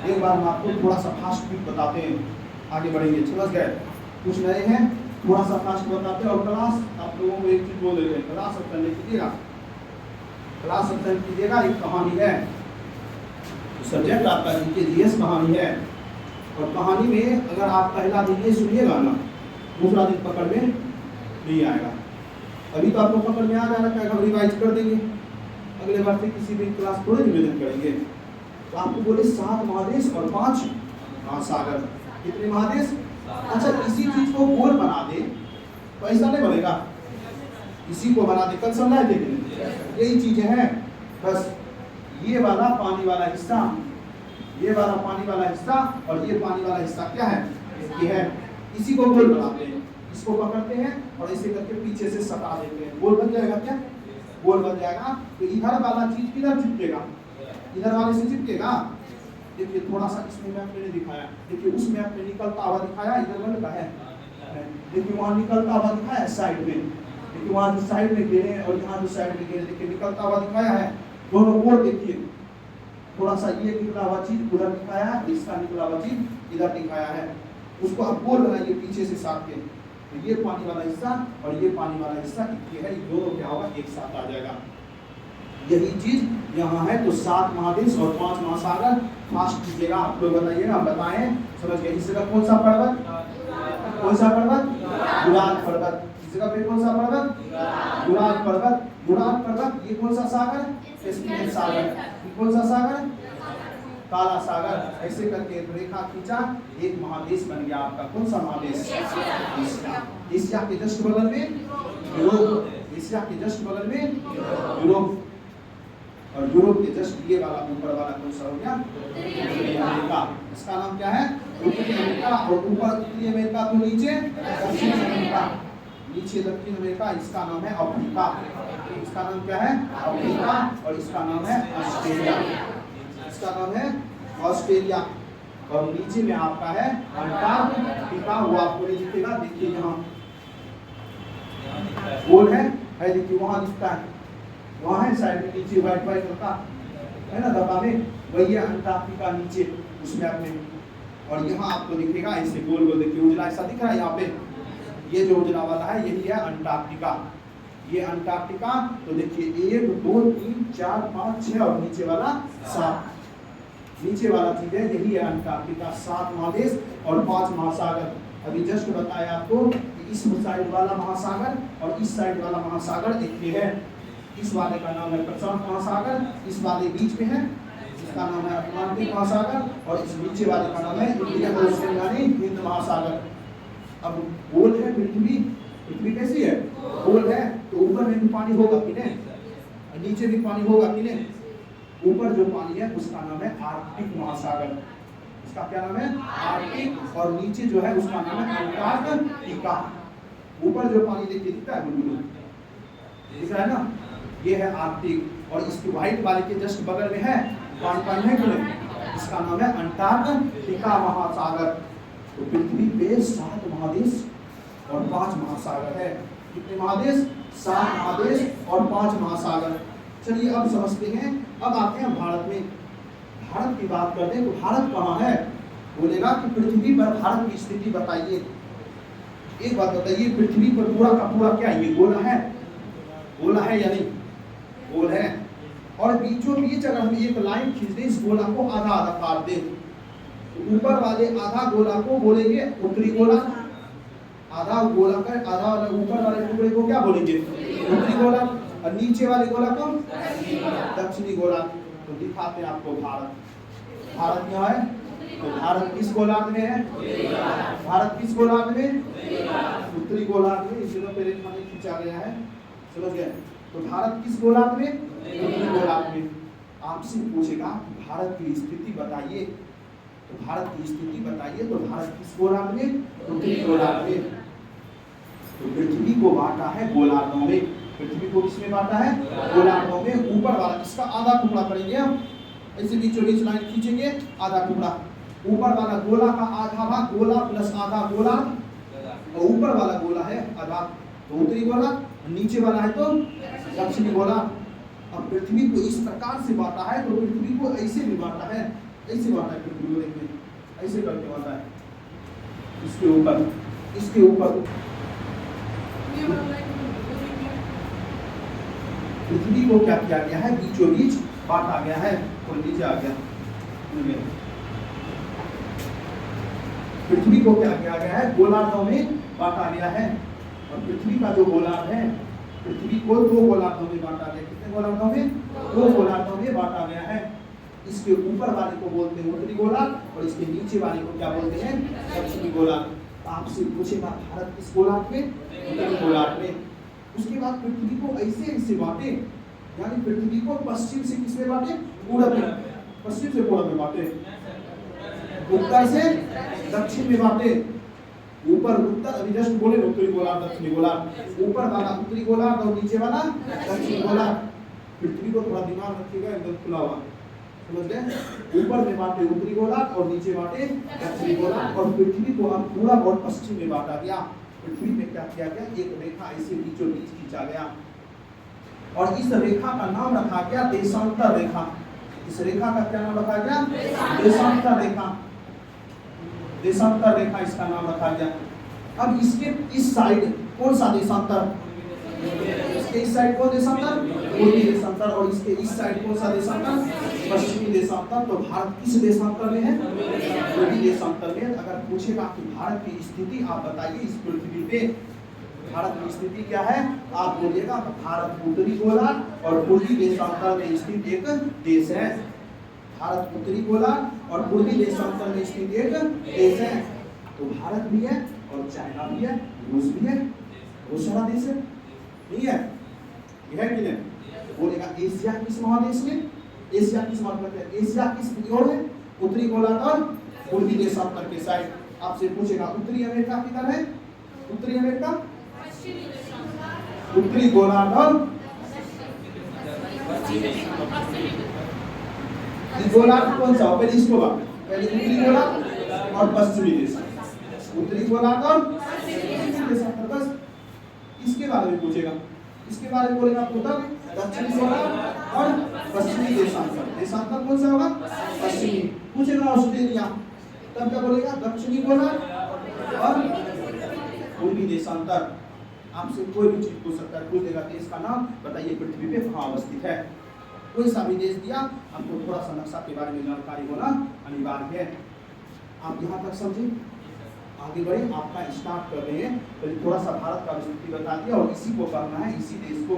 एक बार हम आपको थोड़ा सा फास्ट ट्रिक बताते हैं, आगे बढ़ेंगे। समझ गए? कुछ नए हैं, थोड़ा सा फास्ट बताते हैं। और क्लास आप लोगों को एक चीज बोल देते हैं, क्लास अटेंड कीजिएगा, क्लास अटेंड कीजिएगा। एक कहानी है, सब्जेक्ट आपका जीएस कहानी है। और कहानी में अगर आप पहला दिन ये सुनिएगा ना, दूसरा दिन पकड़ में नहीं आएगा। अभी तो आपको पकड़ में आ जा रहा है, हम रिवाइज कर देंगे, अगले बार से किसी भी क्लास थोड़े निवेदन करेंगे। तो आपको बोले 7 महादेश और 5 महासागर। कितने महादेश? अच्छा, इसी चीज को गोल बना दे तो ऐसा नहीं बनेगा, इसी को बना दे। कल समझाए थे, यही चीजें हैं। बस ये वाला पानी वाला हिस्सा, ये वाला पानी वाला हिस्सा और ये पानी वाला हिस्सा क्या है, ये है। इसी को गोल बनाते हैं, इसको पकड़ते हैं और ऐसे करके पीछे से सटा देते हैं, गोल बन जाएगा। क्या गोल बन जाएगा। तो इधर वाला चीज किधर चिपकेगा, इधर वाले से चिपकेगा। देखिए थोड़ा सा इसमें मैप मैंने दिखाया, देखिए उस मैप में निकलता हुआ दिखाया, इधर वाला है, देखिए वहाँ निकलता हुआ दिखाया साइड में, देखिए वहाँ जो साइड में गिरे और यहाँ जो साइड में गिरे, देखिए निकलता हुआ दिखाया है। दोनों ओर देखिए, थोड़ा सा ये निकला हुआ चीज उधर दिखाया है, इसका निकला हुआ चीज इधर दिखाया है। उसको आप गोल बनाइए पीछे से साथ के, तो ये पानी वाला हिस्सा और ये पानी वाला हिस्सा ये है, दोनों क्या होगा, एक साथ आ जाएगा। यही चीज यहाँ है। तो 7 महादेश और 5 महासागर। फास्ट कीजिएगा, आप लोग बताइएगा, बताएं, समझ गए। इस जगह कौन सा पर्वत, कौन सा पर्वत, गुरात पर्वत। इस जगह पे कौन सा पर्वत, गुरात पर्वत। गुरात पर्वत, ये कौन सा सागर, कैस्पियन सागर। ये कौन सा सागर, काला सागर। ऐसे करके रेखा खींचा, एक महादेश बन गया आपका। कौन सा महादेश, एशिया के जस्ट बगल में यूरोप, एशिया के जस्ट बगल में यूरोप, और यूरोप के जस्ट ये वाला ऊपर वाला कौन सा हो गया, उत्तरी अमेरिका। इसका नाम क्या है, उत्तरी अमेरिका। और ऊपर उत्तरी अमेरिका तो नीचे दक्षिण अमेरिका, नीचे दक्षिण अमेरिका। इसका नाम है अफ्रीका। इसका नाम क्या है, अफ्रीका। और इसका नाम है ऑस्ट्रेलिया, इसका नाम है ऑस्ट्रेलिया। और नीचे में आपका है अंटार्कटिका। वो आपको नहीं दिखेगा, देखिए यहाँ गोल है, देखिए वहां दिखता है, वहां है साइड में नीचे व्हाइट व्हाइट रखा है ना डब्बा में, वही है अंटार्कटिका नीचे उसमें आपने। और यहाँ आपको दिखेगा ऐसे गोल गोल, देखिए उजला ऐसा दिख रहा है यहाँ पे, ये जो उजला वाला है यही है अंटार्कटिका, ये अंटार्कटिका। तो देखिए 1 2 3 4 5 6 और नीचे वाला 7, नीचे वाला चीज है यही है अंटार्कटिका। 7 महादेश और 5 महासागर। अभी जस्ट बताया आपको कि इस साइड वाला महासागर और इस साइड वाला महासागर एक ही है। इस वाले का नाम है प्रशांत महासागर, इस वाले बीच में है इसका नाम है अटलांटिक महासागर, और इस नीचे वाले का नाम है इंडियन ओशन यानी हिंद महासागर। अब गोल है पृथ्वी, पृथ्वी कैसी है, गोल है, तो ऊपर में भी पानी होगा कि नहीं, नीचे भी पानी होगा कि नहीं। ऊपर जो पानी है उसका नाम है आर्कटिक महासागर, इसका क्या नाम है, आर्कटिक। और नीचे जो है उसका नाम है अंटार्कटिका। ऊपर जो पानी देखिए दिखता है बुलबुल, दिख रहा है ना, ये है आर्कटिक। और इसके व्हाइट वाले के जस्ट बगल में है पानी है कि नहीं, इसका नाम है अंटार्कटिका महासागर। तो पृथ्वी पे 7 महादेश और 5 महासागर है। कितने महादेश, 7 महादेश और 5 महासागर। चलिए अब समझते हैं, अब आते हैं भारत में। भारत की बात करते हैं तो भारत कहाँ है, बोलेगा कि पृथ्वी पर भारत की स्थिति बताइए। एक बात बताइए, पृथ्वी पर पूरा का पूरा क्या ये गोला है, गोला है या नहीं, गोल है। और बीचों बीच अगर हम एक लाइन खींच दें, इस गोला को आधा आधा काट दें, तो ऊपर वाले आधा गोला को बोलेंगे उत्तरी गोला, आधा गोला का आधा वाला ऊपर वाले टुकड़े को क्या बोलेंगे, उत्तरी गोला, और नीचे वाले गोला को दक्षिणी गोला। तो दिखाते हैं आपको भारत, भारत यहाँ है, तो भारत किस गोलार्ध में है, भारत किस गोलार्ध में, उत्तरी गोलार्ध में। इस जगह पे रेखा में खींचा गया है, समझ गए। तो भारत किस गोलार्ध में, उत्तरी गोलार्ध में। आपसे पूछेगा भारत की स्थिति बताइए, तो भारत की स्थिति बताइए, तो भारत किस गोलार्ध में, उत्तरी गोलार्ध में। तो पृथ्वी को बांटा है गोलार्धों में, पृथ्वी को किसमें बांटा है, गोलार्धों में। ऊपर वाला इसका आधा टुकड़ा करेंगे हम, ऐसे बीचों बीच लाइन खींचेंगे, आधा टुकड़ा। ऊपर वाला गोला का आधा भाग गोला प्लस आधा गोला, और ऊपर वाला गोला है आधा तो उत्तरी गोला, नीचे वाला है तो दक्षिणी गोला। अब पृथ्वी को इस प्रकार से बांटा है, तो पृथ्वी को ऐसे भी बांटा है, ऐसे बांटा है पृथ्वी को, देखिए ऐसे करके बांटा है, इसके ऊपर, इसके ऊपर पृथ्वी को क्या किया गया है, बीचों बीच बांटा गया है। और नीचे आ गया, पृथ्वी को क्या किया गया है, गोलार्धों में बांटा गया है। और पृथ्वी का जो गोलार्ध है, पृथ्वी को 2 गोलार्धों में बांटा गया। कितने गोलार्धों में, 2 गोलार्धों में बांटा गया है। इसके ऊपर वाले को बोलते हैं उत्तरी गोलार्ध, और इसके नीचे वाले को क्या बोलते हैं, दक्षिणी गोलार्ध। आपसे पूछेगा भारत किस गोलार्ध में, उत्तरी गोलार्ध में। उसके बाद पृथ्वी को ऐसे ऐसे बांटे, यानी पृथ्वी को पश्चिम से किसमें बांटे? पूरब में। पश्चिम से पूरब में बांटे, उत्तर से दक्षिण में बांटे। ऊपर उत्तर, अभी जस्ट बोले उत्तरी गोलार्ध दक्षिणी गोलार्ध, ऊपर वाला उत्तरी गोलार्ध और नीचे वाला दक्षिणी गोलार्ध। पृथ्वी को थोड़ा दिमाग रखिएगा, एकदम खुला हुआ, समझ गए? ऊपर में बांटे उत्तरी गोलार्ध और नीचे बांटे दक्षिणी गोलार्ध। और पृथ्वी को अब पूरब और पश्चिम में बांटा गया। पृथ्वी में क्या किया गया? एक रेखा ऐसे बीचों बीच खींचा गया और इस रेखा का नाम रखा गया देशांतर रेखा। इस रेखा का क्या नाम रखा गया? देशांतर रेखा। देशांतर रेखा इसका नाम रखा गया। अब इसके इस साइड कौन सा देशांतर? इसके इस साइड कौन देशांतर? पूर्वी देशांतर। और इसके इस साइड कौन सा देशांतर? पश्चिमी देशांतर। तो भारत किस देशांतर में है? पूर्वी देशांतर में। अगर पूछेगा कि भारत की स्थिति आप बताइए इस पृथ्वी पे, भारत की स्थिति क्या है, आप बोलिएगा भारत उत्तरी गोलार्ध और पूर्वी देशांतर में स्थित एक देश है। भारत उत्तरी गोलार्ध और पूर्वी देशांतर में स्थित एक देश है। तो भारत भी है और चाइना भी है, रूस भी है, बहुत सारा देश है, नहीं है? यह है कि नहीं? बोलेगा एशिया किस महादेश में? एशिया किस महाद्वीप में? एशिया किस ओर है? उत्तरी गोलार्ध और पूर्वी देशांतर के साइड। आपसे पूछेगा उत्तरी अमेरिका किधर है? उत्तरी अमेरिका, उत्तरी गोलार्ध और गोलार्ध कौन सा? पहले इसको बात, पहले उत्तरी गोलार्ध और पश्चिमी देशांतर। उत्तरी गोलार्ध और पश्चिमी देशांतर, बस इसके बारे में पूछेगा। इसके बारे में बोलेगा उत्तर दक्षिणी गोलार्ध और पश्चिमी देशांतर। देशांतर कौन सा होगा? पश्चिमी। पूछेगा ऑस्ट्रेलिया, तब क्या बोलेगा? दक्षिणी गोलार्ध और पूर्वी देशांतर। आपसे कोई भी चीज पूछ सकता है, पूछ देगा देश का नाम बताइए पृथ्वी पे कहाँ अवस्थित है। कोई सा भी देश दिया, आपको थोड़ा सा नक्शा के बारे में जानकारी होना अनिवार्य है। आप यहाँ तक समझे, आगे बढ़े। आपका स्टार्ट कर रहे हैं तो थोड़ा सा भारत का स्थिति बता दिया और इसी को करना है, इसी देश को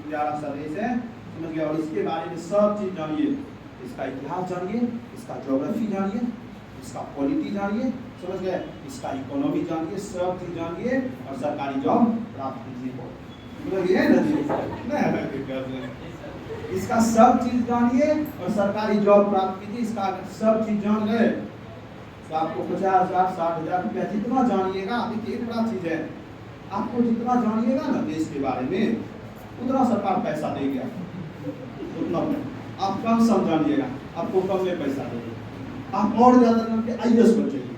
प्यारा सा देश है, समझ गया? और इसके बारे में सब चीज जानिए, इसका इतिहास जानिए, इसका ज्योग्राफी जानिए, इसका पॉलिटी जानिए, समझ गए? इसका इकोनॉमी जानिए, सब चीज जानिए और सरकारी जॉब प्राप्त कीजिए। इसका सब चीज जानिए और सरकारी जॉब प्राप्त कीजिए। इसका सब चीज जान गए तो आपको 50,000 60,000 रुपया जितना जानिएगा, देखिए एक बड़ा चीज है, आपको जितना जानिएगा ना देश के बारे में उतना सरकार पैसा देगी। उतना आप कम सम जानिएगा, आपको कम में पैसा देगा। आप और ज्यादा जान के IAS बन जाइए,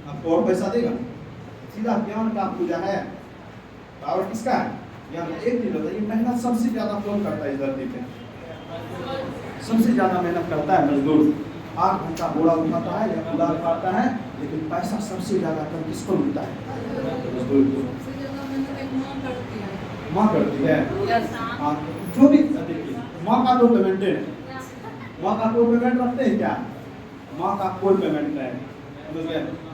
आपको और पैसा देगा। सीधा ज्ञान का पूजा है। पावर किसका है? ज्ञान। एक चीज बताइए, मेहनत सबसे ज्यादा कौन करता है इस धरती पे? सबसे ज्यादा मेहनत करता है मजदूर। 8 घंटा बोरा उठाता है या कुदाल उठाता है, लेकिन पैसा सबसे ज्यादा कम किसको मिलता है? मजदूर को। माँ करती है। जो भी देखिए, माँ का तो पेमेंट है, माँ का तो पेमेंट रखते हैं क्या? माँ का कोई पेमेंट नहीं।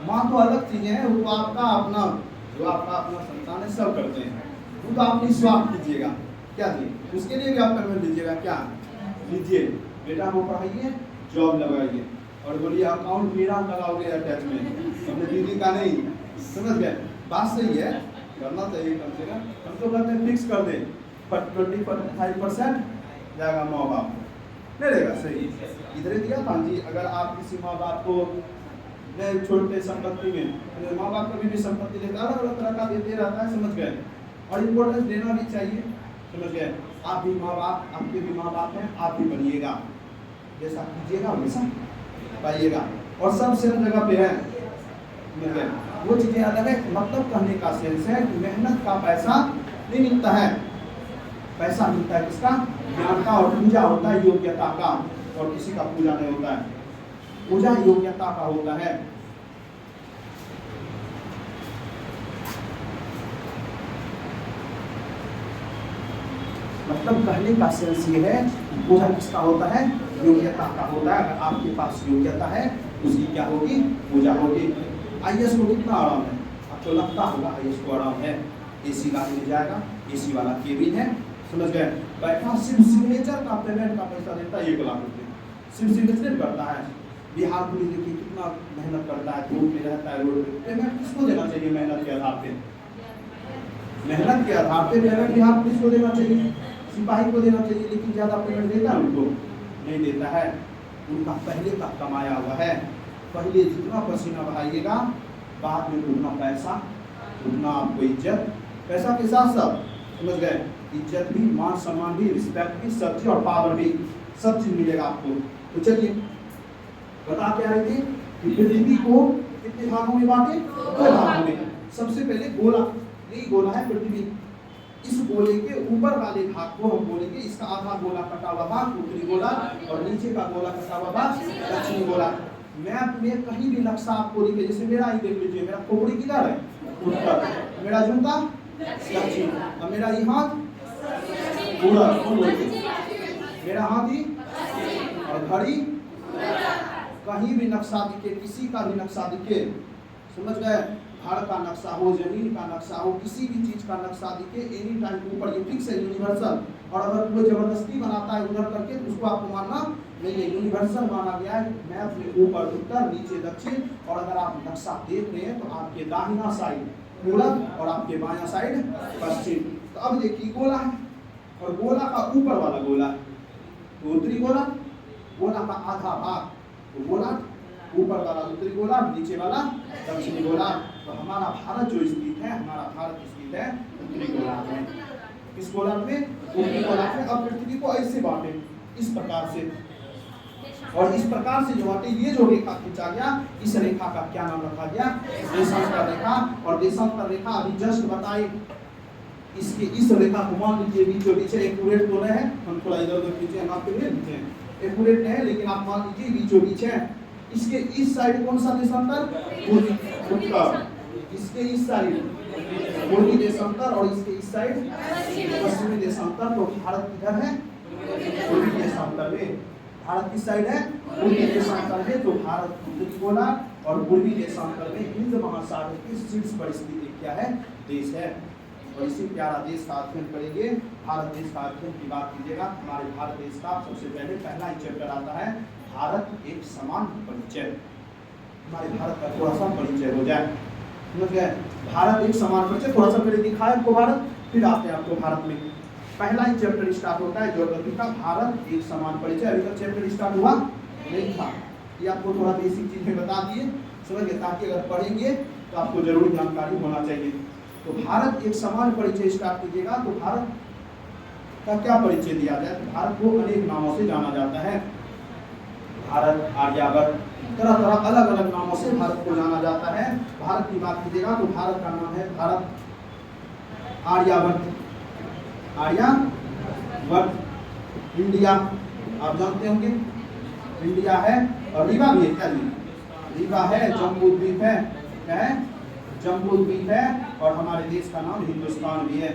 माँ तो अलग चीजें हैं, वो आपका अपना, जो आपका अपना संतान है सब करते हैं। वो तो अपनी स्वार्थ कीजिएगा, क्या जी? उसके लिए भी आप पेमेंट दीजिएगा, क्या लीजिए? बेटा को पढ़ाइए, जॉब लगाइए और बोलिए अकाउंट मेरा लगाओगे अटैच में, अपने दीदी का नहीं। समझ गए? बात सही है, करना चाहिए कम से कम। हम तो कहते हैं फिक्स कर दें, पर 25% जाएगा माँ बाप को, नहीं रहेगा? सही इधर दिया था जी। अगर आप किसी माँ बाप को नहीं छोड़ते संपत्ति में, तो माँ बाप कभी भी संपत्ति लेता अलग अलग तरह का देते रहता है, समझ गए? और इम्पोर्टेंस देना भी चाहिए, समझ गए? आप भी माँ बाप, आपके भी माँ बाप हैं, आप भी बनिएगा, जैसा कीजिएगा वैसा पाइएगा। और सब सेम जगह पे है, समझ गए? वो चीजें अलग है। मतलब कहने का सेंस है कि मेहनत का पैसा नहीं मिलता है, पैसा मिलता है किसका? ज्ञान का। और पूजा होता है योग्यता का, और किसी का पूजा नहीं होता है, पूजा योग्यता का होता है। मतलब कहने का सेंस ये है, पूजा किसका होता है? योग्यता का होता है। अगर आपके पास योग्यता है उसकी क्या होगी? पूजा होगी। IAS को कितना आराम है? आपको लगता होगा IAS को आराम है, AC गाड़ी में जाएगा, AC वाला केबिन है, समझ गए? बैठा सिर्फ सिग्नेचर का पेमेंट का पैसा देता है 1 लाख रुपये, सिर्फ सिग्नेचर करता है। बिहार पुलिस देखिए कितना मेहनत करता है, धूप में रहता है, रोड पे। पेमेंट किसको देना चाहिए? मेहनत के आधार पे, मेहनत के आधार पे पेमेंट बिहार पुलिस को देना चाहिए। सिपाही को देना चाहिए, लेकिन ज़्यादा पेमेंट देता है उनको? नहीं देता है। उनका पहले का कमाया हुआ है, पहले जितना पसीना बहाइएगा बाद में उतना पैसा, उतना आपको इज्जत, पैसा के साथ साथ समझ गए इज्जत भी, मान सम्मान भी, रिस्पेक्ट भी, सब चीज और पावर भी, सब चीज मिलेगा आपको। तो चलिए बता क्या रहे थे कि पृथ्वी को कितने भागों में बांटे? 2 भागों में। सबसे पहले गोला, यही गोला है पृथ्वी। इस गोले के ऊपर वाले भाग को हम बोलेंगे, इसका आधा गोला कटा हुआ भाग उत्तरी गोला और नीचे का गोला कटा हुआ भाग दक्षिणी गोला। मैप में कहीं भी नक्शा आपको दिखे, जैसे मेरा ही देख लीजिए, मेरा खोपड़ी किधर है? उत्तर, मेरा जूता दक्षिण, और मेरा ये हाथ पूरब, मेरा हाथ ही, और घड़ी कहीं भी नक्शा दिखे, किसी का भी नक्शा दिखे, समझ गए, घर का नक्शा हो, जमीन का नक्शा हो, किसी भी चीज का नक्शा दिखे, एनी टाइम ऊपर ये फिक्स है, यूनिवर्सल। और अगर कोई जबरदस्ती बनाता है उधर करके तो उसको आपको मानना नहीं है, यूनिवर्सल माना गया है मैप में, ऊपर उत्तर नीचे दक्षिण। और अगर आप नक्शा देख रहे हैं तो आपके दाहिना साइड पूरब और आपके बायां साइड पश्चिम। तो अब देखिए गोला है, और गोला का ऊपर वाला गोला तो उत्तरी गोला, गोला का आधा भाग तो गोला, ऊपर वाला उत्तरी गोला, नीचे वाला दक्षिणी गोला। तो हमारा भारत जो स्थित है, हमारा भारत स्थित है उत्तरी गोलार्ध में। किस गोलार्ध में? उत्तरी गोलार्ध में। अब पृथ्वी को ऐसे बांटे इस प्रकार से, और इस प्रकार से जो बांटे, ये जो रेखा खींचा गया, इस रेखा का क्या नाम रखा गया? देशांतर रेखा। और देशांतर रेखा अभी जस्ट बताए, इसके इस रेखा को मान लीजिए बीचों बीच एक्यूरेट तो नहीं है, हम थोड़ा इधर उधर खींचे, हम आपके लिए नीचे एक्यूरेट नहीं है, लेकिन आप मान लीजिए बीचों बीच है। इसके इस साइड कौन सा देशांतर? उत्तर। इसके इस साइड पूर्वी देशांतर और इसके इस साइड पश्चिमी देशांतर। तो भारत किधर है? पूर्वी देशांतर में। भारत किस साइड है? पूर्वी देशांतर में। तो भारत उत्तरी गोलार्ध और पूर्वी देशांतर में हिंद महासागर की शीर्ष पर स्थित क्या है? देश है। और इसी प्यारा देश का अध्ययन करेंगे। भारत देश का अध्ययन की बात कीजिएगा, हमारे भारत देश का सबसे पहले पहला ही चैप्टर आता है भारत एक समान परिचय। हमारे भारत का थोड़ा सा परिचय हो जाए, समझ गए? भारत एक समान परिचय थोड़ा सा पहले दिखाया आपको भारत, फिर आते हैं आपको भारत में। पहला ही चैप्टर स्टार्ट होता है ज्योग्राफी का, भारत एक समान परिचय। अभी तक चैप्टर स्टार्ट हुआ नहीं था, ये आपको थोड़ा बेसिक चीजें बता दिए, समझ गए, ताकि अगर पढ़ेंगे तो आपको जरूरी जानकारी होना चाहिए। तो भारत एक समान परिचय स्टार्ट कीजिएगा। तो भारत का क्या परिचय दिया जाए? तो भारत को अनेक नामों से जाना जाता है। भारत, आर्यावर्त, तरह तरह अलग अलग नामों से भारत को जाना जाता है। भारत की बात कीजिएगा तो भारत का नाम है भारत आर्यावर्त, आर्यावर्त। इंडिया आप जानते होंगे, इंडिया है, और रीवा भी है क्या जी? रीवा है, जम्बू द्वीप है, क्या है? जम्बू द्वीप है। और हमारे देश का नाम हिंदुस्तान भी है।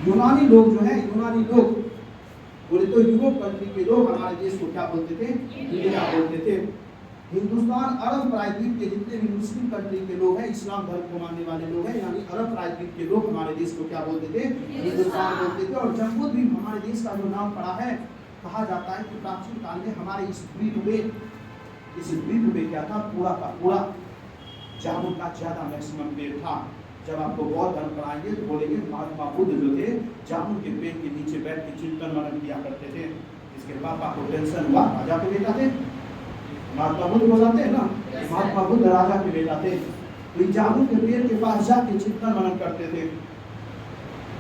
यूनानी लोग जो है, यूनानी लोग बोले तो यूरोप कंट्री के लोग हमारे देश को क्या बोलते थे? इंडिया बोलते थे। हिंदुस्तान अरब प्रायद्वीप के जितने भी मुस्लिम कंट्री के लोग हैं, इस्लाम धर्म को मानने वाले लोग हैं, यानी अरब प्रायद्वीप के लोग हमारे देश को क्या बोलते थे? हिंदुस्तान बोलते थे। और जम्बू द्वीप हमारे देश का जो नाम पड़ा है, कहा जाता है कि प्राचीन काल में हमारे इस द्वीप में क्या था? पूरा का पूरा जामुन का ज्यादा मैक्सिमम पेड़ था। जब आपको बौद्ध धर्म पढ़ाएंगे तो बोलेंगे महात्मा बुद्ध जो थे जामुन के पेड़ के नीचे बैठ के चिंतन मनन किया करते थे। इसके पापा को टेंशन हुआ, राजा के बेटा थे, महात्मा बुद्ध हो जाते हैं ना, महात्मा बुद्ध राजा के बेटा थे। तो जामुन के पेड़ के पास जाके चिंतन मनन करते थे।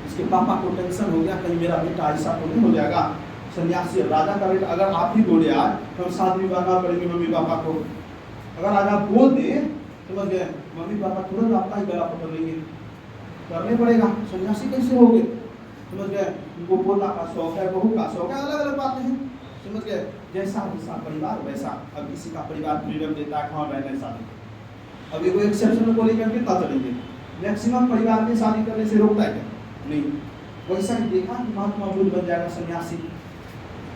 इसके पापा को टेंशन हो गया, कहीं मेरा बेटा ऐसा तो नहीं हो जाएगा सन्यासी राजा का बेटा। अगर आप ही बोले आज तो हम साथ में करना पड़ेगी मम्मी पापा को। अगर आज आप बोल दें समझ गए, मम्मी पापा तुरंत आपका ही गला पकड़ लेंगे, करने पड़ेगा। सन्यासी कैसे होगे? समझ गए, उनको बोलना का शौक है, बहू का शौक है, अलग अलग बातें हैं, समझ गए। जैसा जैसा परिवार वैसा। अब किसी का परिवार फ्रीडम देता है कहाँ रहने शादी, अब एगो एक्सेप्शन को लेकर के क्या चलेंगे? मैक्सिमम परिवार में शादी करने से रोकता है क्या? नहीं। वैसा ही देखा कि महात्मा बुद्ध बन जाएगा सन्यासी।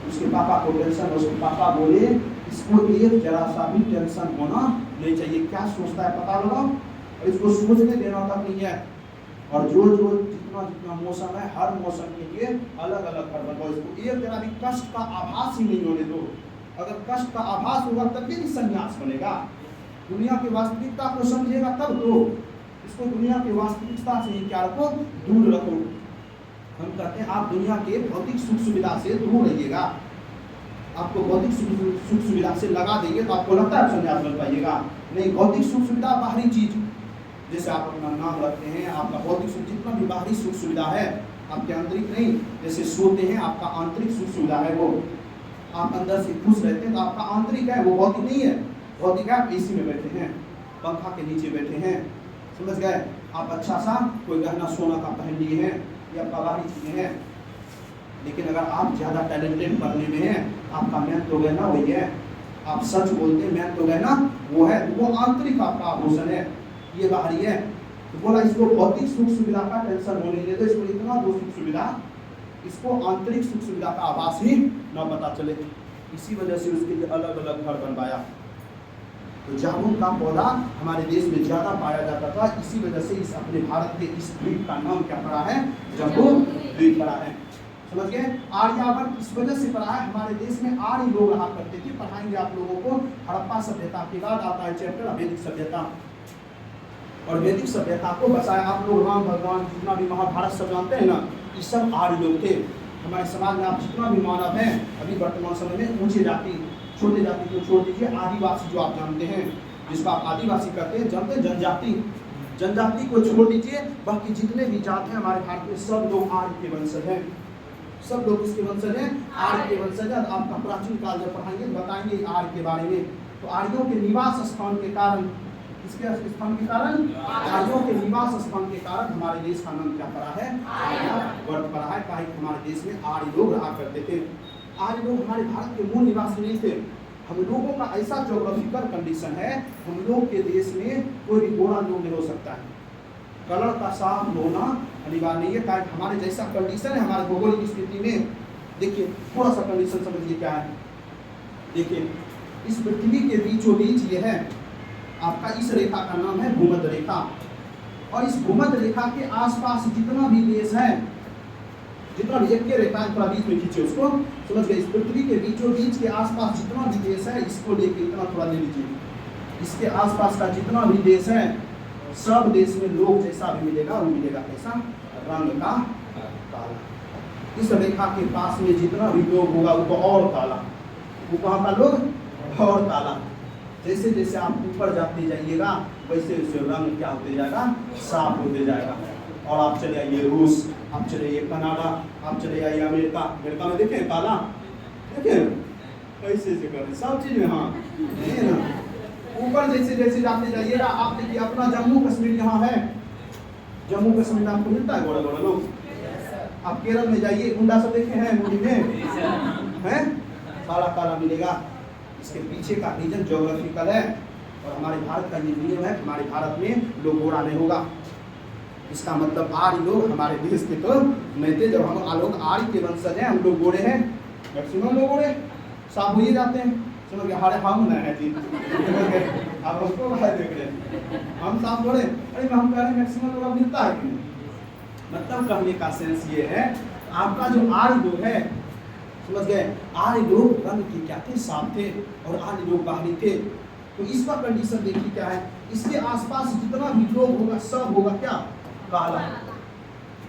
उसके पापा को टेंशन, उसके पापा बोले इसको एक जरा सा भी टेंशन होना नहीं चाहिए, क्या सोचता है पता लगाओ, और इसको सोचने देना तक नहीं है। और जो जो जितना जितना मौसम है, हर मौसम के लिए अलग अलग कर बनाओ। इसको एक जरा भी कष्ट का आभास ही नहीं होने दो। अगर कष्ट का आभास होगा तब भी संन्यास बनेगा। दुनिया की वास्तविकता को समझेगा तब तो। इसको दुनिया की वास्तविकता से ही क्या रखो? दूर रखो। हम कहते हैं आप दुनिया के भौतिक सुख सुविधा से दूर रहिएगा। आपको भौतिक सुख सुविधा से लगा देंगे तो आपको लगता है संन्यास बन पाइएगा? नहीं। भौतिक सुख सुविधा बाहरी चीज, जैसे आप अपना नाम रखते हैं, आपका भौतिक सुख, जितना भी बाहरी सुख सुविधा है आपके आंतरिक नहीं। जैसे सोते हैं आपका आंतरिक सुख सुविधा है, वो आप अंदर से खुश रहते हैं तो आपका आंतरिक है, वो भौतिक नहीं है। भौतिक है आप एसी में बैठे हैं, पंखा के नीचे बैठे हैं, समझ गए? आप अच्छा सा कोई गहना सोना का पहन लिए हैं, ये आपका बाहरी चीजें हैं। लेकिन अगर आप ज़्यादा टैलेंटेड पढ़ने में हैं, आपका मेहनत तो गहना वही है, आप सच बोलते हैं, मेहनत तो गहना वो है, वो आंतरिक आपका आभूषण है, ये बाहरी है। तो बोला इसको भौतिक सुख सुविधा का टेंशन होने नहीं देते, इसको इतना दो सुख सुविधा, इसको आंतरिक सुख सुविधा का आभास ही न पता चले। इसी वजह से उसके लिए अलग अलग घर बनवाया। तो जामुन का पौधा हमारे देश में ज़्यादा पाया जाता था, इसी वजह से इस अपने भारत के इस द्वीप का नाम क्या पड़ा है? जम्बू द्वीप पड़ा है। समझ गए? आर्यावर्त इस वजह से पढ़ा है, हमारे देश में आर्य लोग रहा करते थे। पढ़ाएंगे आप लोगों को हड़प्पा सभ्यता के बाद आता है चैप्टर वैदिक सभ्यता, और वैदिक सभ्यता को बचाया। आप लोग राम भगवान जितना भी महाभारत सब जानते हैं ना, ये सब आर्य लोग थे। हमारे समाज में आप जितना भी मानव हैं अभी वर्तमान समय में, ऊंचे जाति छोटे जाति को छोड़ दीजिए, आदिवासी जो आप जानते हैं, जिसको आप आदिवासी कहते हैं, जानते हैं जनजाति, जनजाति को छोड़ दीजिए, बाकी जितने भी जात हैं हमारे भारत में सब लोग आर्य के वंशज हैं। सब लोग किसके वंशज हैं? आर्य के वंशज हैं। आपका प्राचीन काल जब पढ़ाएंगे बताएंगे आर्य के बारे में। तो आर्यों के निवास स्थान के कारण, किसके स्थान के कारण? आर्यों के निवास स्थान के कारण हमारे देश का नाम क्या पड़ा है? आर्यावर्त पड़ा है। काहे हमारे देश में आर्य लोग रहा करते थे। आर्य लोग हमारे भारत के मूल निवासी नहीं थे। हम लोगों का ऐसा ज्योग्राफिकल कंडीशन है, हम लोग के देश में कोई भी गोरा लोग नहीं हो सकता है। कलर का साफ होना अनिवार्य नहीं है, कारण हमारे जैसा कंडीशन है हमारे भौगोलिक स्थिति में। देखिए थोड़ा सा कंडीशन समझिए क्या है। देखिए इस पृथ्वी के बीचों बीच ये है आपका, इस रेखा का नाम है भूमध्य रेखा, और इस भूमध्य रेखा के आसपास जितना भी देश है, जितना भी एक के रेखा थोड़ा बीच में खींचे उसको, समझ गए? इस पृथ्वी के बीचों बीच के आसपास जितना भी देश है, इसको लेके इतना थोड़ा ले लीजिए, इसके आसपास का जितना भी देश है सब देश में लोग जैसा भी मिलेगा वो मिलेगा कैसा? रंग का काला। इस रेखा के पास में जितना भी लोग होगा वो तो और काला, वो कहाँ का लोग? और काला। जैसे जैसे आप ऊपर जाते जाइएगा वैसे वैसे रंग क्या होते जाएगा? साफ होते जाएगा। और आप चले आइए रूस, आप चले आइए कनाडा, आप चले आइए अमेरिका, अमेरिका में देखें काला, देखें ऐसे से करें सब चीज में। हाँ है ना, ऊपर जैसे जैसे जाते जाइएगा आप देखिए अपना जम्मू कश्मीर यहाँ है, जम्मू कश्मीर में आपको मिलता है गोरा गोरा लोग। आप केरल में जाइए, गुंडा सब देखे हैं मूवी में, हैं काला काला मिलेगा। इसके पीछे का रीजन ज्योग्राफिकल है, और हमारे भारत का ये नियम है, हमारे भारत में लोग गोरा नहीं होगा। इसका मतलब आर्य लोग हमारे देश के तो नहीं थे। जब हम लोग आर्य के वंशज हैं, हम लोग गोरे हैं, मैक्सिमम लोग गोरे साफ हो ही जाते हैं। समझ गए? हरे हम न है जी, आप हमको बाहर देख रहे हैं, हम साफ गोरे। अरे हम कह रहे हैं मैक्सिमम लोग मिलता है कि नहीं? मतलब कहने का सेंस ये है, आपका जो आर्य लोग है, समझ गए? आर्य लोग रंग के क्या थे? साफ थे, और आर्य लोग बाहरी थे। तो इसका कंडीशन देखिए क्या है, इसके आसपास जितना भी लोग होगा सब होगा क्या? काला।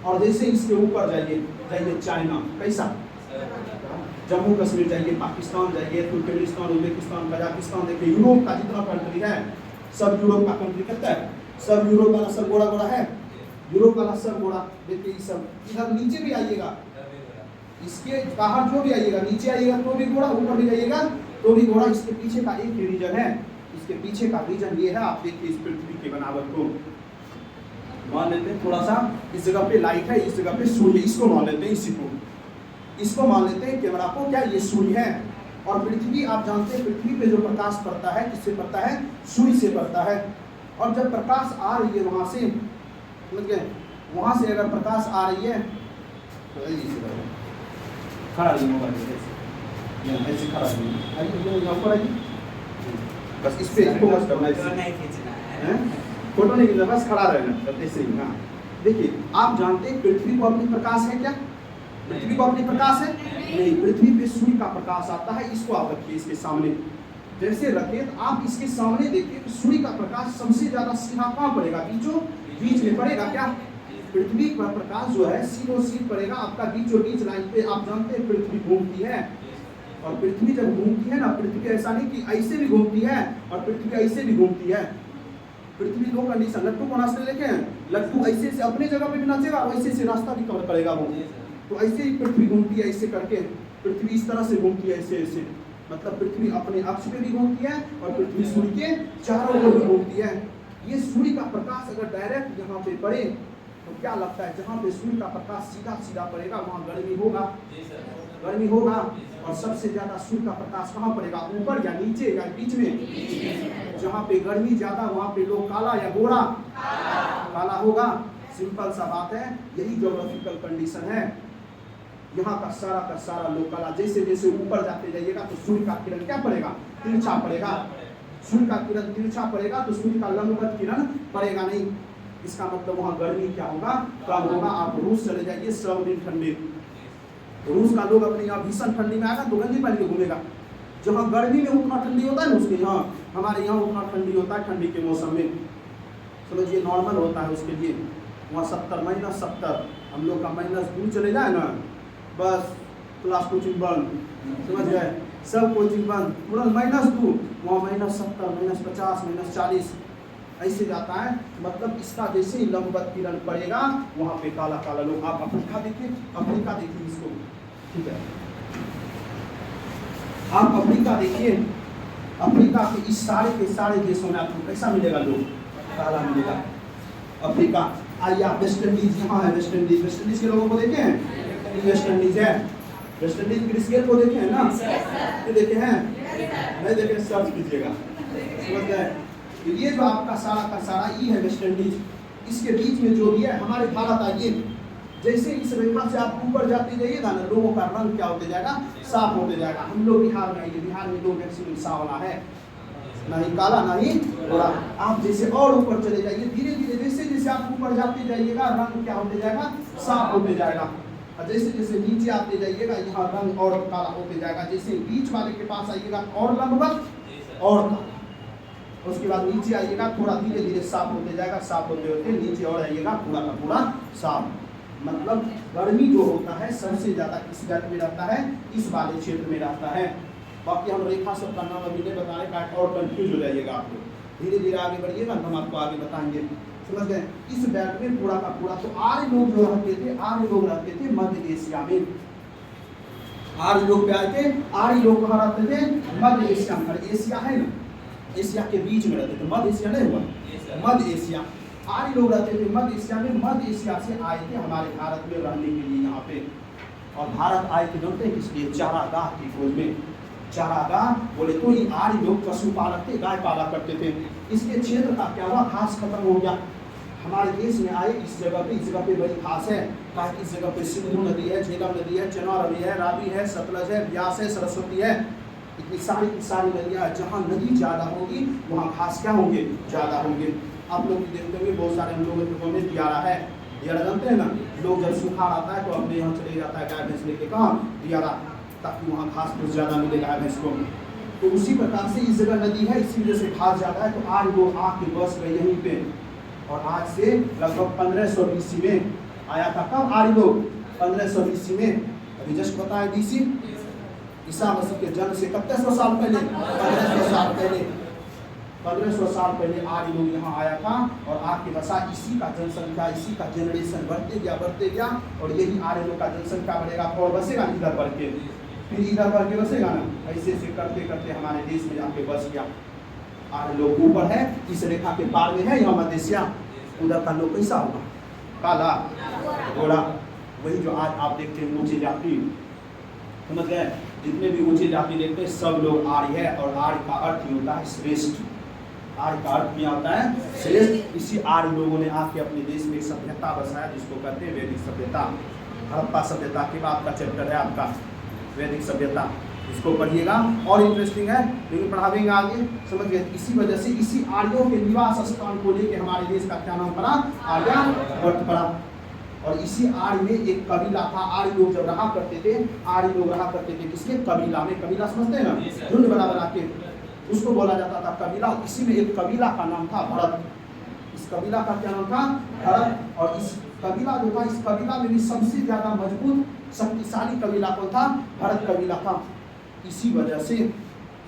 और जैसे इसके ऊपर जाइए, जाइए चाइना, कैसा? जम्मू कश्मीर जाइए, पाकिस्तान जाइए, तुर्कमेनिस्तान, उज्बेकिस्तान, कजाकिस्तान, देखिए यूरोप का जितना कंट्री है सब यूरोप का कंट्री कहता है, सब यूरोप वाला सब गोरा गोरा है, यूरोप वाला सब गोरा। देखिए ये सब इधर नीचे भी आइएगा, इसके बाहर जो भी आइएगा, नीचे आइएगा तो भी गोरा, ऊपर भी जाइएगा तो भी गोरा। इसके पीछे का एक रीजन है, इसके पीछे का रीजन ये है, आप देखिए इस पृथ्वी के बनावट को मान लेते हैं। थोड़ा सा इस जगह पे लाइट है, इस जगह पे सूर्य, इसको मान लेते हैं, इसी को इसको मान लेते हैं कैमरा को, क्या ये सूर्य है। और पृथ्वी आप जानते हैं, पृथ्वी पे जो प्रकाश पड़ता है किससे पड़ता है? सूर्य से पड़ता है। और जब प्रकाश आ रही है वहां से, समझ गए? वहां से अगर प्रकाश आ रही है तो खड़ा रही मोबाइल ऐसे खड़ा रही, बस इस पे इसको बस करना है, फोटो नहीं खींचना, बस खड़ा रहना ऐसे ही। हाँ देखिए, आप जानते हैं पृथ्वी को अपनी प्रकाश है क्या? पृथ्वी को अपनी प्रकाश है नहीं, पृथ्वी पे सूर्य का प्रकाश आता है। इसको आप रखिए इसके सामने, जैसे रखिए तो आप इसके सामने देखिए तो सूर्य का प्रकाश सबसे ज्यादा सीधा कहाँ पड़ेगा? बीचों बीच में पड़ेगा क्या? पृथ्वी पर प्रकाश जो है सीधो सीध पड़ेगा आपका बीचों बीच लाइन पे। आप जानते हैं पृथ्वी घूमती है, और पृथ्वी जब घूमती है ना, पृथ्वी ऐसा नहीं कि ऐसे भी घूमती है और पृथ्वी ऐसे भी घूमती है। पृथ्वी दो कंडीशन, लट्टू को नाचते देखे हैं, लट्टू ऐसे से अपने जगह पे भी नाचेगा और ऐसे से रास्ता भी कवर करेगा वो। तो ऐसे ही पृथ्वी घूमती है, ऐसे करके पृथ्वी इस तरह से घूमती है, ऐसे ऐसे, मतलब पृथ्वी अपने अक्ष पे भी घूमती है और पृथ्वी सूर्य के चारों ओर भी घूमती है। ये सूर्य का प्रकाश अगर डायरेक्ट यहाँ पे पड़े तो क्या लगता है, जहाँ पे सूर्य का प्रकाश सीधा सीधा पड़ेगा वहाँ गर्मी होगा, गर्मी होगा। और सबसे ज्यादा सूर्य का प्रकाश कहाँ पड़ेगा, ऊपर या नीचे या बीच में? जहाँ पे गर्मी ज्यादा वहाँ पे लोग काला या गोरा, काला होगा। सिंपल सा बात है, यही ज्योग्राफिकल कंडीशन है। यहाँ का सारा लोग काला। जैसे जैसे ऊपर जाते जाइएगा तो सूर्य का किरण क्या पड़ेगा, तिरछा पड़ेगा। सूर्य का किरण तिरछा पड़ेगा तो सूर्य का लंबवत किरण पड़ेगा नहीं। इसका मतलब वहाँ गर्मी क्या होगा, कम होगा। आप रूस चले जाइए, 100 दिन ठंडे। रूस का लोग अपने यहाँ भीषण ठंडी में आएगा तो गंजी पहन के घूमेगा। जहाँ गर्मी में उतना ठंडी होता है ना उसके यहाँ, हमारे यहाँ उतना ठंडी होता है ठंडी के मौसम में, समझिए नॉर्मल होता है उसके लिए। वहाँ 70 -70, हम लोग का -2 चले जाए ना, बस क्लास कोचिंग बंद, समझ गए, सब कोचिंग बंद, तुरंत -2, वहाँ -70, -50, -40 ऐसे जाता है। मतलब इसका जैसे ही लंबवत किरण पड़ेगा वहाँ पे काला काला लोग। आप अफ्रीका देखिए, अफ्रीका देखिए इसको, ठीक है, आप अफ्रीका देखिए, अफ्रीका के इस सारे के सारे देशों में आपको कैसा मिलेगा, लोग काला मिलेगा। अफ्रीका आइए, आप वेस्ट इंडीज, यहाँ है वेस्ट इंडीज, वेस्ट इंडीज के लोगों को देखे हैं, वेस्ट इंडीज है, वेस्ट इंडीज क्रिकेट को देखे हैं ना, ये देखे हैं, नहीं देखे सर्च कीजिएगा, समझ गए। ये जो आपका सारा का सारा ये है वेस्ट इंडीज, इसके बीच में जो भी है हमारे भारत आइए, जैसे इस रेखा से आप ऊपर जाते जाइएगा ना, लोगों का रंग क्या होते जाएगा, साफ होते जाएगा। हम लोग बिहार में आइए, बिहार में लोग मैक्सिमम सांवला है, नहीं काला नहीं गोरा। आप जैसे और ऊपर चले जाइए, धीरे धीरे जैसे जैसे आप ऊपर जाते जाइएगा रंग क्या होते जाएगा, साफ होते जाएगा। और जैसे जैसे नीचे आते जाइएगा यहाँ रंग और काला होते जाएगा। जैसे बीच वाले के पास आइएगा और लंबवत और काला, उसके बाद नीचे आइएगा थोड़ा धीरे धीरे साफ होते जाएगा, साफ होते होते नीचे और आइएगा पूरा का पूरा साफ। मतलब गर्मी जो होता है सबसे ज्यादा किस जगह में रहता है, इस वाले क्षेत्र में रहता है। बाकी हम रेखा सब का नाम अभी नहीं बताने का, और कंफ्यूज हो जाइएगा आप लोग। धीरे धीरे आगे बढ़िएगा, हम आपको आगे बताएंगे, समझ गए। इस बेल्ट में पूरा का पूरा तो आर्य लोग जो रहते थे, आर्य लोग रहते थे मध्य एशिया में। आर्य लोग पे आए थे, आर्य लोग कहाँ रहते थे, मध्य एशिया में। एशिया है ना, एशिया के बीच में रहते थे, मध्य एशिया नहीं हुआ, मध्य एशिया। आर्य लोग रहते थे मध्य एशिया में। मध्य एशिया से आए थे हमारे भारत में रहने के लिए यहाँ पे। और भारत आए थे जानते हैं किस लिए, चारागाह की खोज में। चारागाह बोले तो ये आर्य लोग पशुपालक थे, गाय पाला करते थे। इसके क्षेत्र का क्या हुआ, घास खत्म हो गया। हमारे देश में आए इस जगह पे बड़ी घास है, ताकि इस जगह पे सिंधु नदी है, झेलम नदी है, चेनाब नदी है, रावी है, सतलज है, ब्यास है, सरस्वती है। इतनी सारी की सारी नदियाँ, जहाँ नदी ज़्यादा होगी वहाँ घास क्या होंगे, ज़्यादा होंगे। आप लोग देखते होंगे बहुत सारे हम लोगों के गाँव में दियारा है, दियारा जानते हैं ना, लोग जब सुखाड़ आता है तो अपने यहाँ चले जाता है गाय भैंस लेके, कहाँ दियारा, ताकि वहाँ घास फूस ज़्यादा मिले गाय भैंस को। तो उसी प्रकार से इस जगह नदी है, इसी वजह से घास ज़्यादा है। तो आज लोग आके बस गए यहीं पे, और आज से लगभग 1500 BC में आया था। कब आर्य लोग, 1500 BC में। अभी जस्ट बताया BC, ईसा मसीह के जन्म से 3100 साल पहले, 1500 साल पहले, 1500 साल पहले आर्य लोग यहाँ आया था। और आके बसा, इसी का जनसंख्या, इसी का जनरेशन बढ़ते गया, और यही आर्य लोग का जनसंख्या बढ़ेगा और बसेगा इधर बढ़ के, फिर इधर बढ़ के बसेगा ना, ऐसे ऐसे करते करते हमारे देश में जाके बस गया। आर्य लोग ऊपर है, इस रेखा के पार में है यहाँ मध्य एशिया। उधर का लोग कैसा होगा, काला गोरा। वही जो आज आप देखते हैं ऊंचे जाति, समझ गए, जितने भी ऊंचे जाति देखते हैं सब लोग आर्य है। और आर्य का अर्थ ही होता है श्रेष्ठ। आर्य का अर्थ क्या होता है, श्रेष्ठ। इसी आर्य लोगों ने आके अपने देश में एक सभ्यता बसाया जिसको कहते हैं वैदिक सभ्यता। हड़प्पा सभ्यता के बाद का चैप्टर है आपका वैदिक सभ्यता, इसको पढ़िएगा और इंटरेस्टिंग है, लेकिन पढ़ावेंगे आगे, समझ गए। इसी वजह से इसी आर्यों के निवास स्थान को लेकर हमारे देश का क्या नाम पड़ा, आर्यावर्त पड़ा। और इसी आर्य में एक कबीला था। आर्य लोग जब रहा करते थे, आर्य लोग रहा करते थे किसके, कबीला में। कबीला समझते हैं ना, झुंड बना के, उसको बोला जाता था कबीला। इसी में एक कबीला का नाम था भरत। इस कबीला का क्या नाम था? भरत। और इस कबीला जो था, इस कबीला में भी सबसे ज्यादा मजबूत शक्तिशाली कबीला कौन था? भरत कबीला था। इसी वजह से,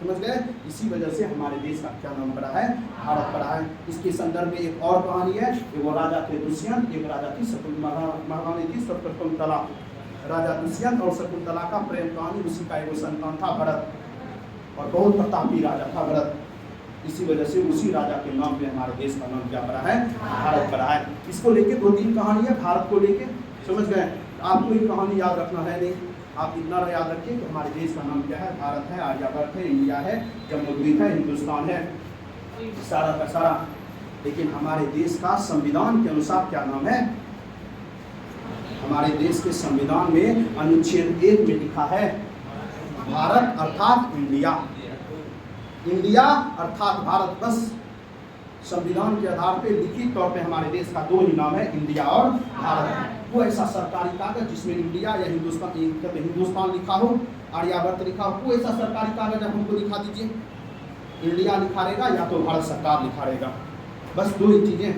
समझ गए, इसी वजह से हमारे देश का क्या नाम पड़ा है? भारत पड़ा है। इसके संदर्भ में एक और कहानी है, वो राजा थे दुष्यंत, एक राजा थी महारानी थी शकुंतला। राजा दुष्यंत और शकुंतला का प्रेम कहानी, उसी का एक संतान था भरत, और बहुत प्रतापी राजा था भरत। इसी वजह से उसी राजा के नाम पे हमारे देश का नाम क्या पड़ा है? भारत पड़ा है। इसको लेके 2-3 कहानी है भारत को लेके, समझ गए। आपको ये कहानी याद रखना है नहीं, आप इतना याद रखिए कि हमारे देश का नाम क्या है? भारत है, आर्यभट्ट है, इंडिया है, जम्मूद्वीप है, हिंदुस्तान है, सारा का सारा। लेकिन हमारे देश का संविधान के अनुसार क्या नाम है? हमारे देश के संविधान में अनुच्छेद 1 में लिखा है भारत अर्थात इंडिया। इंडिया अर्थात भारत, बस संविधान के आधार पे लिखित तौर पे हमारे देश का 2 ही नाम है, इंडिया और भारत। वो ऐसा सरकारी कागज जिसमें इंडिया या हिंदुस्तान लिखा हो, आर्यभट्ट लिखा हो, कोई ऐसा सरकारी कागज आप हमको दिखा दीजिए। इंडिया लिखा रहेगा या तो भारत सरकार लिखा रहेगा, बस 2 ही चीजें।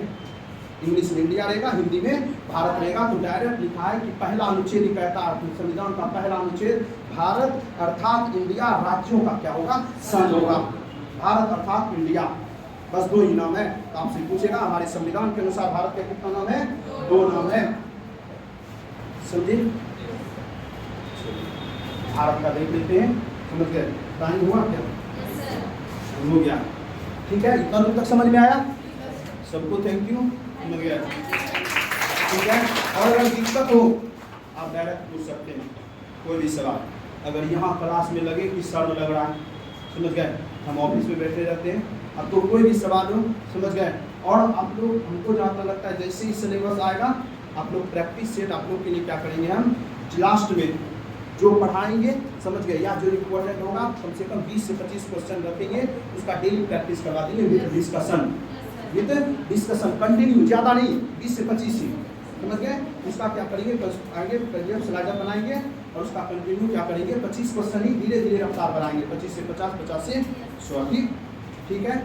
इंग्लिश में इंडिया रहेगा, हिंदी में भारत रहेगा। तो डायरेक्ट लिखा है कि पहला अनुच्छेद ही कहता है, संविधान का पहला अनुच्छेद, भारत अर्थात इंडिया राज्यों का क्या होगा? संघ होगा। भारत अर्थात इंडिया, बस 2 ही नाम है। तो आपसे पूछेगा हमारे संविधान के अनुसार भारत का कितना नाम है? 2 नाम है, समझे। भारत का देख लेते हैं, समझ गए। टाइम हुआ क्या? हो गया, ठीक है। इतना दूर तक समझ में आया सबको? थैंक यू, समझ गया, ठीक है। और अगर दिक्कत हो आप डायरेक्ट पूछ सकते हैं कोई भी सवाल। अगर यहाँ क्लास में लगे कि सर लग रहा है, समझ गए, हम ऑफिस में बैठे रहते हैं, अब तो कोई भी सवाल हो, समझ गए। और आप लोग, हमको जहाँ तक लगता है जैसे ही सिलेबस आएगा आप लोग प्रैक्टिस सेट आप लोग के लिए क्या करेंगे, हम लास्ट में जो पढ़ाएंगे, समझ गए, या जो इम्पोर्टेंट होगा कम से कम 20 से 25 क्वेश्चन रखेंगे, उसका डेली प्रैक्टिस करवा देंगे विद डिस्कशन, कंटिन्यू, ज़्यादा नहीं, 20 से 25 ही, समझ गए। उसका क्या करेंगे, आगे स्लाइडर बनाएंगे और उसका कंटिन्यू क्या करेंगे, 25 क्वेश्चन ही धीरे धीरे रफ्तार बनाएंगे, 25 से 50, 50 से 100, ठीक है।